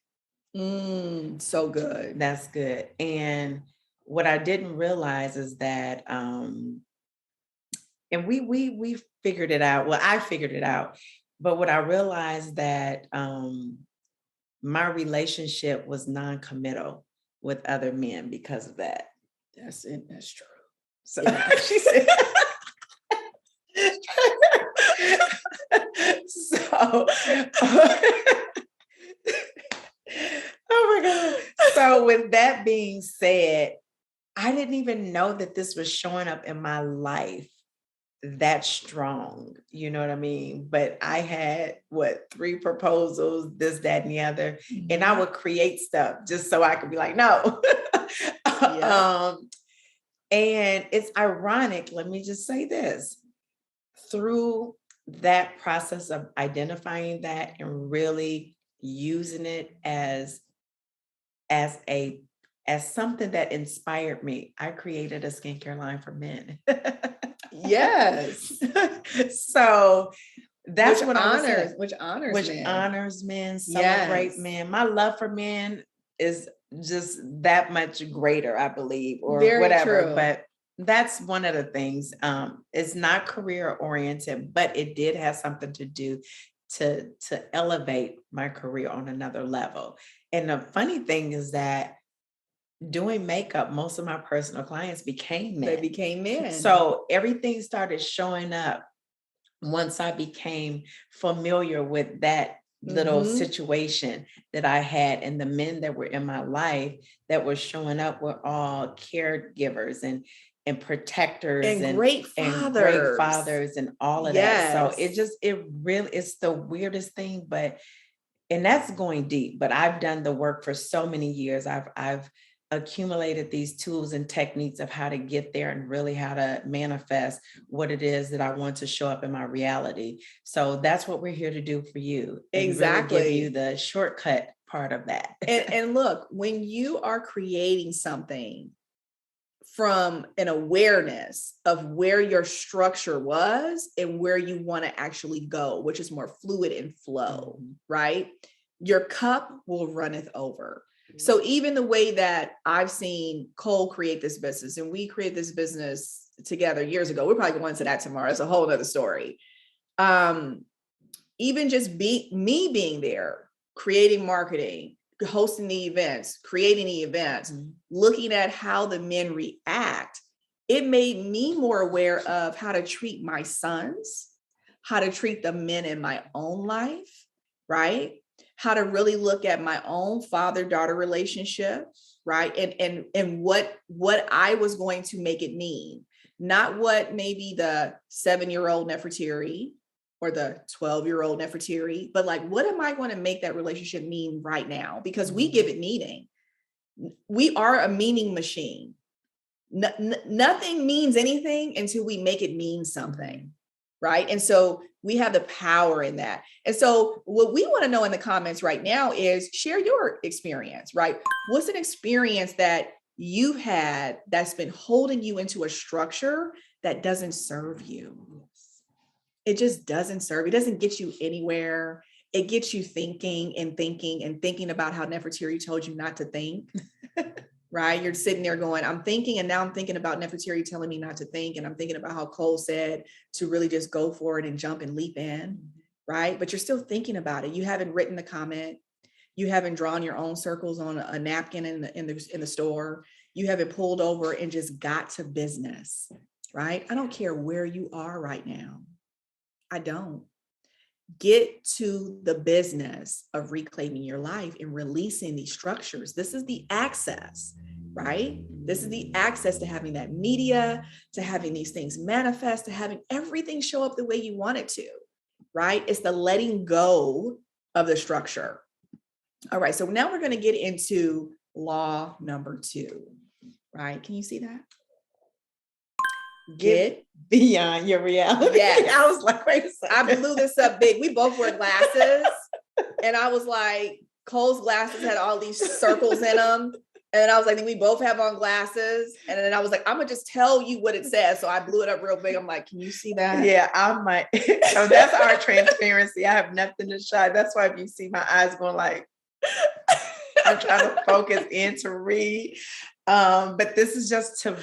Speaker 1: So good.
Speaker 2: That's good. And what I didn't realize is that, and we figured it out. Well, I figured it out, but what I realized that my relationship was non-committal with other men because of that.
Speaker 1: That's it. That's true.
Speaker 2: So she said. So, oh my God. So with that being said, I didn't even know that this was showing up in my life that strong. You know what I mean? But I had 3 proposals, this, that, and the other. Mm-hmm. And I would create stuff just so I could be like, no. Yeah. And it's ironic. Let me just say this. Through that process of identifying that and really using it as something that inspired me, I created a skincare line for men.
Speaker 1: Yes.
Speaker 2: So that's
Speaker 1: which honors men,
Speaker 2: celebrate men. My love for men is just that much greater, I believe, or very whatever. True. But that's one of the things. It's not career oriented, but it did have something to do to elevate my career on another level. And the funny thing is that doing makeup, most of my personal clients became men.
Speaker 1: They became men.
Speaker 2: So everything started showing up once I became familiar with that little situation that I had, and the men that were in my life that were showing up were all caregivers and protectors
Speaker 1: and great fathers
Speaker 2: and all of that. So it's the weirdest thing, and that's going deep, but I've done the work for so many years. I've accumulated these tools and techniques of how to get there and really how to manifest what it is that I want to show up in my reality. So that's what we're here to do for you.
Speaker 1: Exactly.
Speaker 2: Really give you the shortcut part of that.
Speaker 1: And look, when you are creating something from an awareness of where your structure was and where you want to actually go, which is more fluid and flow, right? Your cup will runneth over. So even the way that I've seen Cole create this business, and we created this business together years ago, we're probably going into that tomorrow. It's a whole nother story. Even just me being there, creating marketing, hosting the events, creating the events, looking at how the men react, it made me more aware of how to treat my sons, how to treat the men in my own life, right? How to really look at my own father-daughter relationship, right? And what I was going to make it mean, not what maybe the 7-year-old Nefertiti or the 12-year-old Nefertiti, but like, what am I going to make that relationship mean right now? Because we give it meaning. We are a meaning machine. Nothing means anything until we make it mean something, right? And so we have the power in that. And so what we want to know in the comments right now is share your experience, right? What's an experience that you've had that's been holding you into a structure that doesn't serve you? It just doesn't serve. It doesn't get you anywhere. It gets you thinking and thinking and thinking about how Nefertiti told you not to think. Right? You're sitting there going, I'm thinking, and now I'm thinking about Nefertiti telling me not to think. And I'm thinking about how Cole said to really just go for it and jump and leap in, right? But you're still thinking about it. You haven't written the comment. You haven't drawn your own circles on a napkin in the store. You haven't pulled over and just got to business, right? I don't care where you are right now. I don't. Get to the business of reclaiming your life and releasing these structures. This is the access, right? This is the access to having that media, to having these things manifest, to having everything show up the way you want it to, right? It's the letting go of the structure. All right, so now we're going to get into law number 2, right? Can you see that? Get
Speaker 2: beyond your reality.
Speaker 1: Yes.
Speaker 2: I was like, wait a second.
Speaker 1: I blew this up big. We both wear glasses. And I was like, Cole's glasses had all these circles in them. And I was like, we both have on glasses. And then I was like, I'm going to just tell you what it says. So I blew it up real big. I'm like, can you see that?
Speaker 2: Yeah, I'm like, so that's our transparency. I have nothing to shy. That's why if you see my eyes going like, I'm trying to focus in to read. But this is just to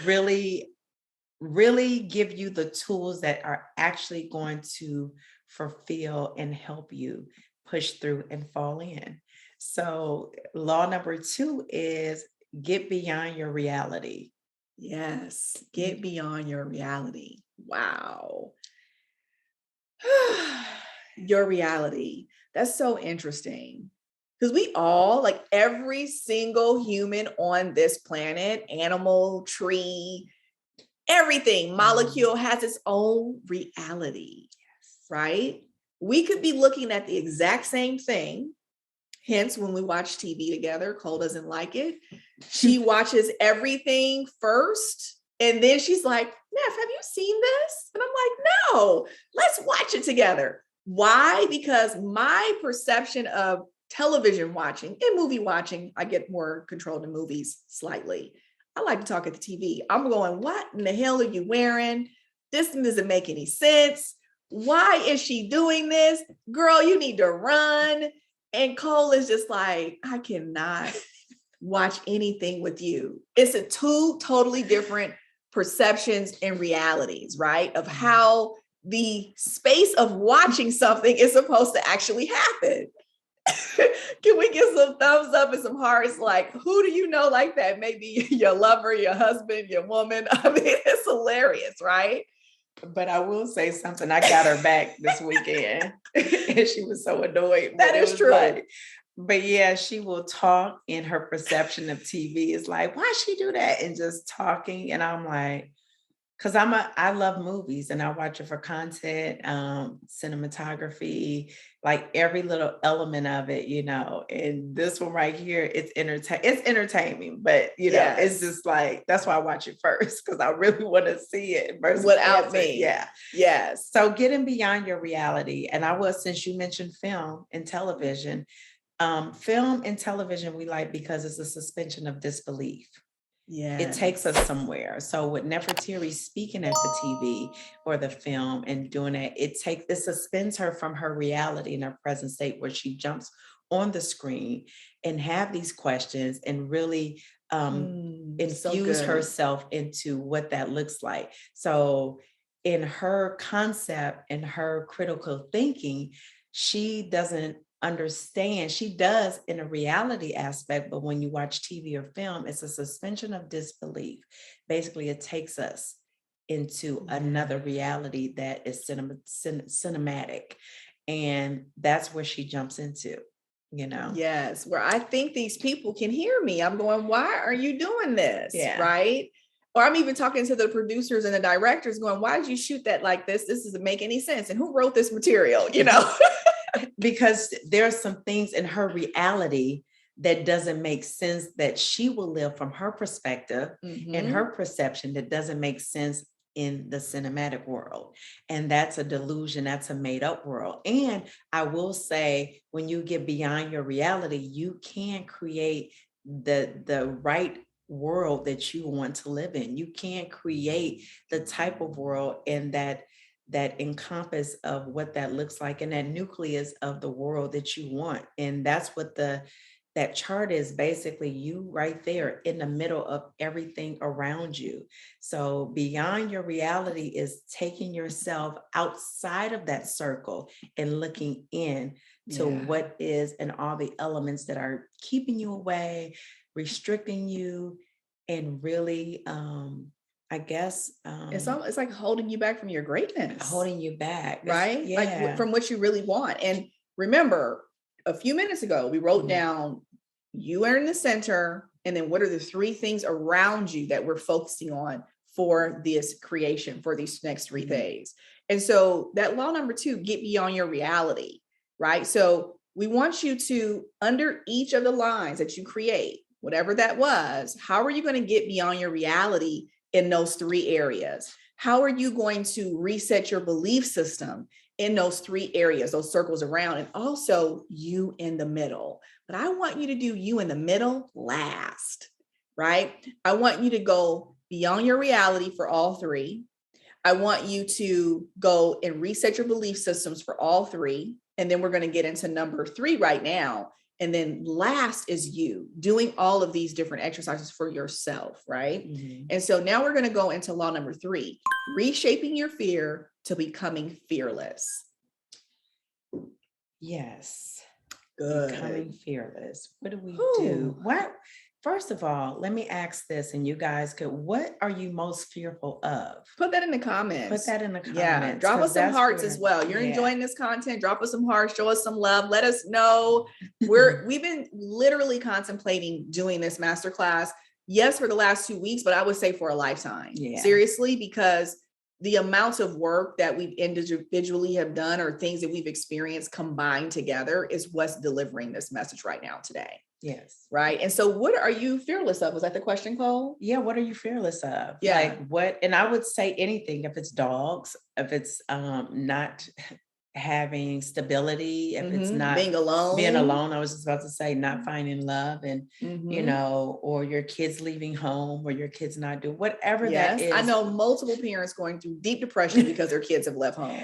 Speaker 2: really give you the tools that are actually going to fulfill and help you push through and fall in. So law number 2 is get beyond your reality.
Speaker 1: Yes, get beyond your reality. Wow. Your reality. That's so interesting. Because we all, like every single human on this planet, animal, tree, everything, molecule has its own reality, right? We could be looking at the exact same thing. Hence, when we watch TV together, Cole doesn't like it. She watches everything first. And then she's like, Neff, have you seen this? And I'm like, no, let's watch it together. Why? Because my perception of television watching and movie watching, I get more control to movies slightly. I like to talk at the TV. I'm going, what in the hell are you wearing? This doesn't make any sense. Why is she doing this? Girl, you need to run. And Cole is just like, I cannot watch anything with you. It's a 2 totally different perceptions and realities, right? Of how the space of watching something is supposed to actually happen. Can we get some thumbs up and some hearts? Like, who do you know like that? Maybe your lover, your husband, your woman. I mean, it's hilarious, right?
Speaker 2: But I will say something. I got her back this weekend and she was so annoyed.
Speaker 1: That is true.
Speaker 2: But yeah, she will talk and her perception of TV is like, why she do that? And just talking. And I'm like, because I love movies and I watch it for content, cinematography, like every little element of it, and this one right here, it's entertaining, but it's just like, that's why I watch it first. Cause I really want to see it versus
Speaker 1: without me.
Speaker 2: Yeah.
Speaker 1: Yes.
Speaker 2: So getting beyond your reality. And since you mentioned film and television, film and television, we like because it's a suspension of disbelief. Yeah, it takes us somewhere. So with Nefertiti speaking at the TV or the film and doing it suspends her from her reality in her present state where she jumps on the screen and have these questions and really infuse herself into what that looks like. So in her concept and her critical thinking, she doesn't understand, she does in a reality aspect, but when you watch TV or film, it's a suspension of disbelief. Basically, it takes us into another reality that is cinematic. And that's where she jumps into,
Speaker 1: Yes, where I think these people can hear me. I'm going, why are you doing this?
Speaker 2: Yeah.
Speaker 1: Right. Or I'm even talking to the producers and the directors going, why did you shoot that like this? This doesn't make any sense. And who wrote this material?
Speaker 2: Because there are some things in her reality that doesn't make sense, that she will live from her perspective and her perception, that doesn't make sense in the cinematic world. And that's a delusion. That's a made up world. And I will say, when you get beyond your reality, you can create the right world that you want to live in. You can create the type of world and that encompass of what that looks like, and that nucleus of the world that you want. And that's what that chart is, basically you right there in the middle of everything around you. So beyond your reality is taking yourself outside of that circle and looking in to what is, and all the elements that are keeping you away, restricting you, and really, I guess
Speaker 1: it's like holding you back from your greatness,
Speaker 2: holding you back,
Speaker 1: right? Like from what you really want. And remember, a few minutes ago, we wrote down you are in the center, and then what are the 3 things around you that we're focusing on for this creation, for these next 3 days. And so that law number 2, get beyond your reality, right? So we want you to, under each of the lines that you create, whatever that was, how are you going to get beyond your reality in those 3 areas? How are you going to reset your belief system in those 3 areas, those circles around, and also you in the middle? But I want you to do you in the middle last, right? I want you to go beyond your reality for all 3. I want you to go and reset your belief systems for all 3. And then we're going to get into number 3 right now. And then last is you doing all of these different exercises for yourself, right? And so now we're going to go into law number 3, reshaping your fear to becoming fearless.
Speaker 2: Yes.
Speaker 1: Good.
Speaker 2: Becoming fearless. What do we do? What? First of all, let me ask this, and you guys what are you most fearful of?
Speaker 1: Put that in the comments.
Speaker 2: Yeah,
Speaker 1: drop us some hearts as well. You're enjoying this content. Drop us some hearts. Show us some love. Let us know. We've been literally contemplating doing this masterclass. Yes, for the last 2 weeks, but I would say for a lifetime. Seriously, because the amounts of work that we've individually have done, or things that we've experienced combined together, is what's delivering this message right now today.
Speaker 2: Yes.
Speaker 1: Right. And so what are you fearless of? Was that the question, Cole?
Speaker 2: Yeah. What are you fearless of?
Speaker 1: Yeah.
Speaker 2: Like what? And I would say anything, if it's dogs, if it's not having stability, if it's not being alone, I was just about to say not finding love, and or your kids leaving home, or your kids not doing whatever that is.
Speaker 1: I know multiple parents going through deep depression because their kids have left home.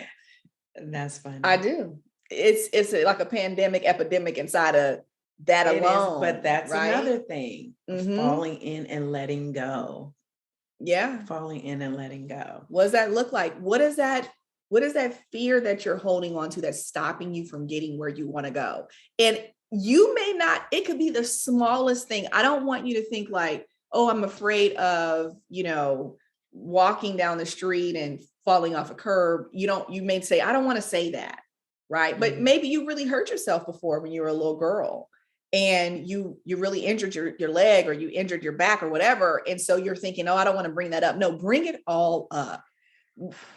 Speaker 2: That's funny.
Speaker 1: I do. It's like a pandemic epidemic inside of that alone.
Speaker 2: But that's another thing. Falling in and letting go.
Speaker 1: Yeah.
Speaker 2: Falling in and letting go.
Speaker 1: What does that look like? What is that fear that you're holding on to that's stopping you from getting where you want to go? And you may not, it could be the smallest thing. I don't want you to think like, oh, I'm afraid of, walking down the street and falling off a curb. You may say, I don't want to say that. Right. But maybe you really hurt yourself before when you were a little girl, and you really injured your leg, or you injured your back or whatever. And so you're thinking, oh, I don't want to bring that up. No, bring it all up.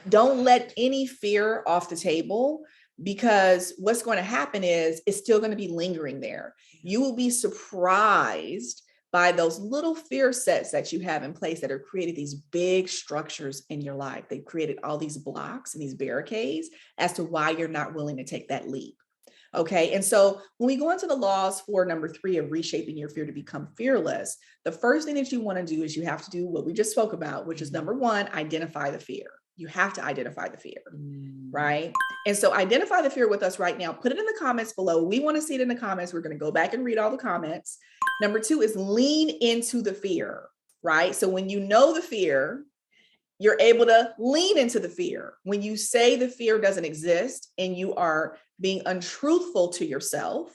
Speaker 1: Don't let any fear off the table, because what's going to happen is it's still going to be lingering there. You will be surprised by those little fear sets that you have in place that are created these big structures in your life. They've created all these blocks and these barricades as to why you're not willing to take that leap. Okay. And so when we go into the laws for number 3 of reshaping your fear to become fearless, the first thing that you want to do is you have to do what we just spoke about, which is number 1, identify the fear. You have to identify the fear, right? And so identify the fear with us right now. Put it in the comments below. We want to see it in the comments. We're going to go back and read all the comments. Number 2 is lean into the fear, right? So when you know the fear, you're able to lean into the fear. When you say the fear doesn't exist and you are being untruthful to yourself,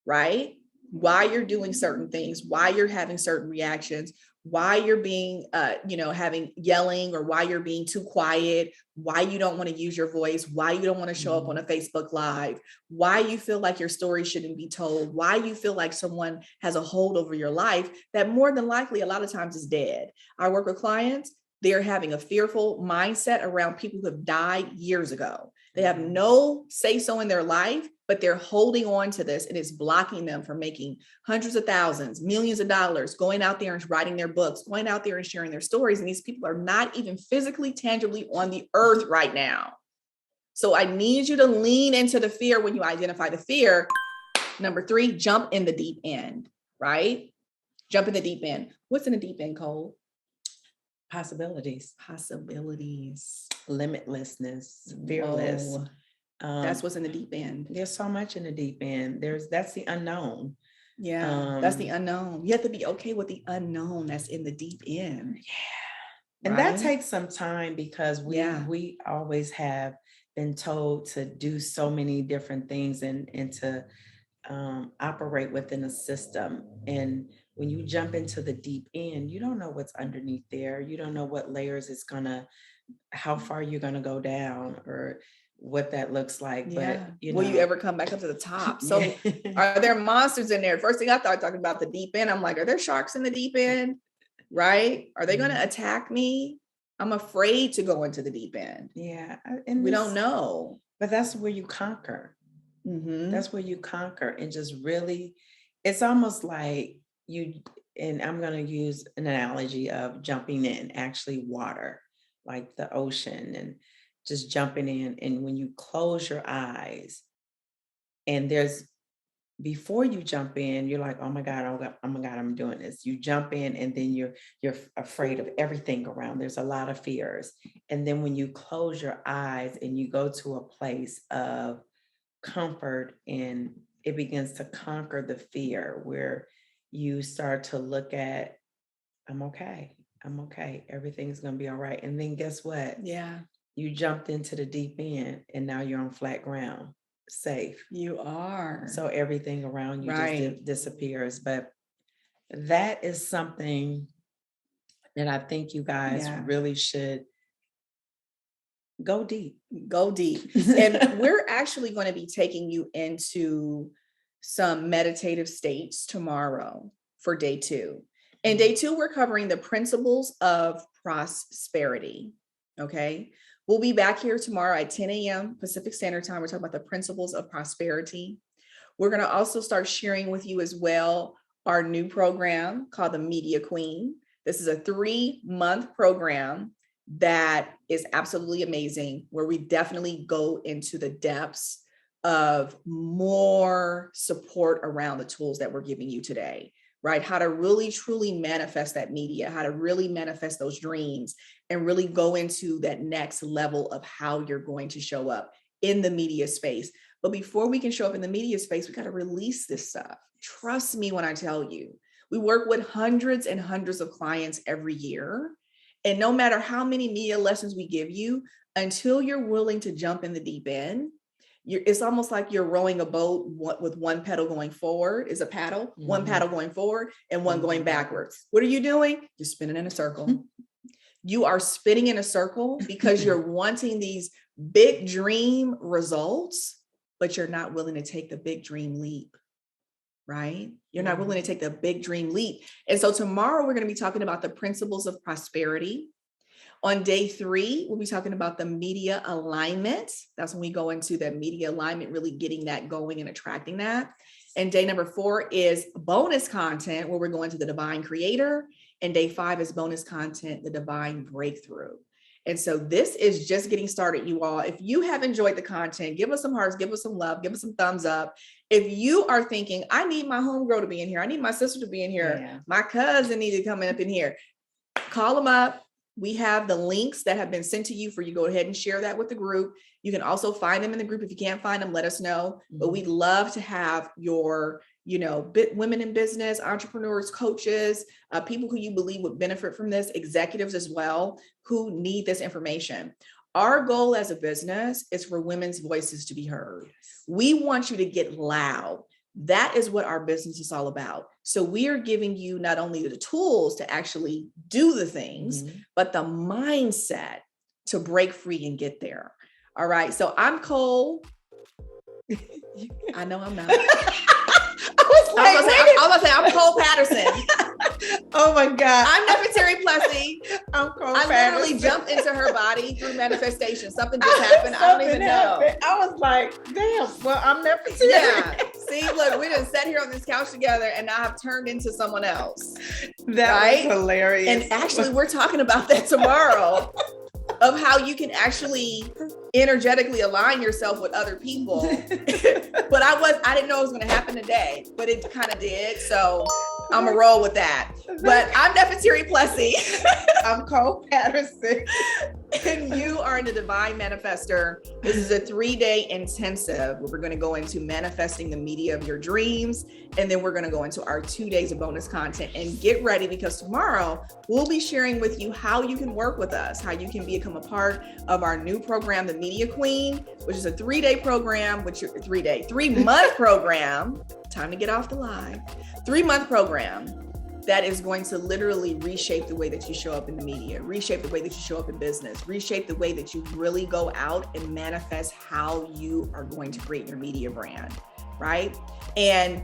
Speaker 1: right? Why you're doing certain things, why you're having certain reactions, why you're being, having yelling, or why you're being too quiet, why you don't want to use your voice, why you don't want to show up on a Facebook Live, why you feel like your story shouldn't be told, why you feel like someone has a hold over your life that more than likely a lot of times is dead. I work with clients, they're having a fearful mindset around people who have died years ago. They have no say-so in their life, but they're holding on to this, and it's blocking them from making hundreds of thousands, millions of dollars, going out there and writing their books, going out there and sharing their stories. And these people are not even physically, tangibly on the earth right now. So I need you to lean into the fear when you identify the fear. Number 3, jump in the deep end, right? Jump in the deep end. What's in the deep end, Cole?
Speaker 2: Possibilities,
Speaker 1: limitlessness,
Speaker 2: fearless.
Speaker 1: Whoa. That's what's in the deep end.
Speaker 2: There's so much in the deep end. That's the unknown.
Speaker 1: Yeah, that's the unknown. You have to be okay with the unknown that's in the deep end.
Speaker 2: Yeah. And that takes some time, because we always have been told to do so many different things and to operate within a system. And when you jump into the deep end, you don't know what's underneath there. You don't know what layers how far you're gonna go down, or what that looks like.
Speaker 1: Yeah. But will you ever come back up to the top? So are there monsters in there? First thing I thought, talking about the deep end, I'm like, are there sharks in the deep end? Right? Are they going to attack me? I'm afraid to go into the deep end.
Speaker 2: Yeah.
Speaker 1: And we don't know.
Speaker 2: But that's where you conquer.
Speaker 1: Mm-hmm.
Speaker 2: That's where you conquer, and just really, it's almost like and I'm going to use an analogy of jumping in, actually water, like the ocean, and just jumping in. And when you close your eyes, and before you jump in, you're like, oh my God, I'm doing this. You jump in, and then you're afraid of everything around. There's a lot of fears. And then when you close your eyes and you go to a place of comfort, and it begins to conquer the fear, where you start to look at, I'm okay. Everything's going to be all right. And then guess what?
Speaker 1: Yeah.
Speaker 2: You jumped into the deep end, and now you're on flat ground, safe.
Speaker 1: You are.
Speaker 2: So everything around you just disappears. But that is something that I think you guys really should go deep.
Speaker 1: And we're actually going to be taking you into some meditative states tomorrow for day 2. And day 2, we're covering the principles of prosperity. Okay. We'll be back here tomorrow at 10 a.m. Pacific Standard Time. We're talking about the principles of prosperity. We're going to also start sharing with you as well our new program called the Media Queen. This is a 3-month program that is absolutely amazing, where we definitely go into the depths of more support around the tools that we're giving you today, right? How to really, truly manifest that media, how to really manifest those dreams, and really go into that next level of how you're going to show up in the media space. But before we can show up in the media space, we got to release this stuff. Trust me when I tell you, we work with hundreds and hundreds of clients every year. And no matter how many media lessons we give you, until you're willing to jump in the deep end, it's almost like you're rowing a boat with one pedal going forward is a paddle, one paddle going forward and one going backwards. What are you doing? You're spinning in a circle. You are spinning in a circle because you're wanting these big dream results, but you're not willing to take the big dream leap, right? You're not willing to take the big dream leap. And so tomorrow we're going to be talking about the principles of prosperity. On day 3, we'll be talking about the media alignment. That's when we go into the media alignment, really getting that going and attracting that. And day number 4 is bonus content, where we're going to the divine creator. And day 5 is bonus content, the divine breakthrough. And so this is just getting started, you all. If you have enjoyed the content, give us some hearts, give us some love, give us some thumbs up. If you are thinking, I need my homegirl to be in here, I need my sister to be in here, my cousin needs to come up in here, call them up. We have the links that have been sent to you for you. Go ahead and share that with the group. You can also find them in the group. If you can't find them, let us know. But we'd love to have your, women in business, entrepreneurs, coaches, people who you believe would benefit from this, executives as well, who need this information. Our goal as a business is for women's voices to be heard. We want you to get loud. That is what our business is all about. So we are giving you not only the tools to actually do the things, but the mindset to break free and get there. All right. So I'm Cole. I know I'm not. I was gonna say I'm Cole Patterson.
Speaker 2: Oh my God.
Speaker 1: I'm Nefertari Plessy.
Speaker 2: I'm Cole
Speaker 1: I
Speaker 2: Patterson.
Speaker 1: literally jumped into her body through manifestation. Something just happened. I don't even know.
Speaker 2: I was like, damn, well, I'm Nefertari.
Speaker 1: Yeah. See, look, we just sat here on this couch together and now have turned into someone else.
Speaker 2: That was hilarious.
Speaker 1: And actually, we're talking about that tomorrow. Of how you can actually energetically align yourself with other people. But I didn't know it was going to happen today, but it kind of did. So I'm going to roll with that. But I'm Nefertari Plessy.
Speaker 2: I'm Cole Patterson.
Speaker 1: And you are in the Divine Manifestor. This is a 3-day intensive where we're going to go into manifesting the media of your dreams. And then we're going to go into our 2 days of bonus content. And get ready, because tomorrow we'll be sharing with you how you can work with us, how you can become a part of our new program, the Media Queen, which is a 3-day program, 3-month program. Time to get off the line. 3-month program that is going to literally reshape the way that you show up in the media, reshape the way that you show up in business, reshape the way that you really go out and manifest how you are going to create your media brand, right? And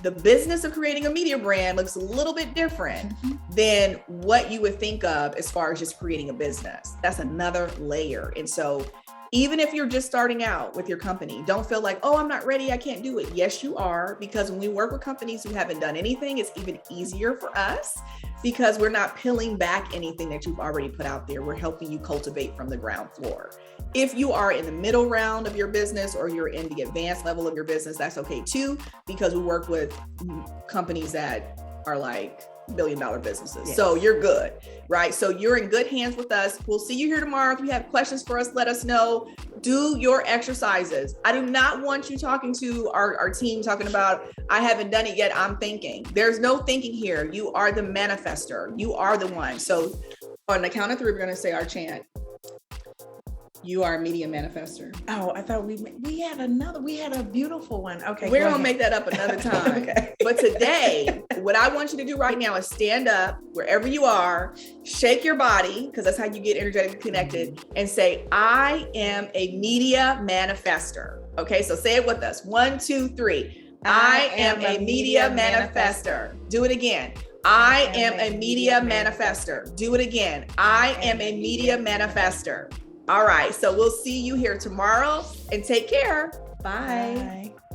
Speaker 1: the business of creating a media brand looks a little bit different than what you would think of as far as just creating a business. That's another layer. And so even if you're just starting out with your company, don't feel like, oh, I'm not ready, I can't do it. Yes, you are, because when we work with companies who haven't done anything, it's even easier for us because we're not peeling back anything that you've already put out there. We're helping you cultivate from the ground floor. If you are in the middle round of your business or you're in the advanced level of your business, that's okay too, because we work with companies that are like billion-dollar businesses. Yes. So you're good, right? So you're in good hands with us. We'll see you here tomorrow. If you have questions for us, let us know. Do your exercises. I do not want you talking to our team talking about, I haven't done it yet, I'm thinking. There's no thinking here. You are the manifestor. You are the one. So on the count of 3, we're going to say our chant. You are a media manifestor.
Speaker 2: Oh, I thought we had a beautiful one. Okay.
Speaker 1: We're going to make that up another time. Okay. But today, what I want you to do right now is stand up wherever you are, shake your body, because that's how you get energetically connected, and say, I am a media manifestor. Okay. So say it with us. 1, 2, 3. I am a media manifestor. Do it again. I am a media manifestor. Do it again. I am a media manifestor. All right. So we'll see you here tomorrow and take care. Bye.
Speaker 2: Bye.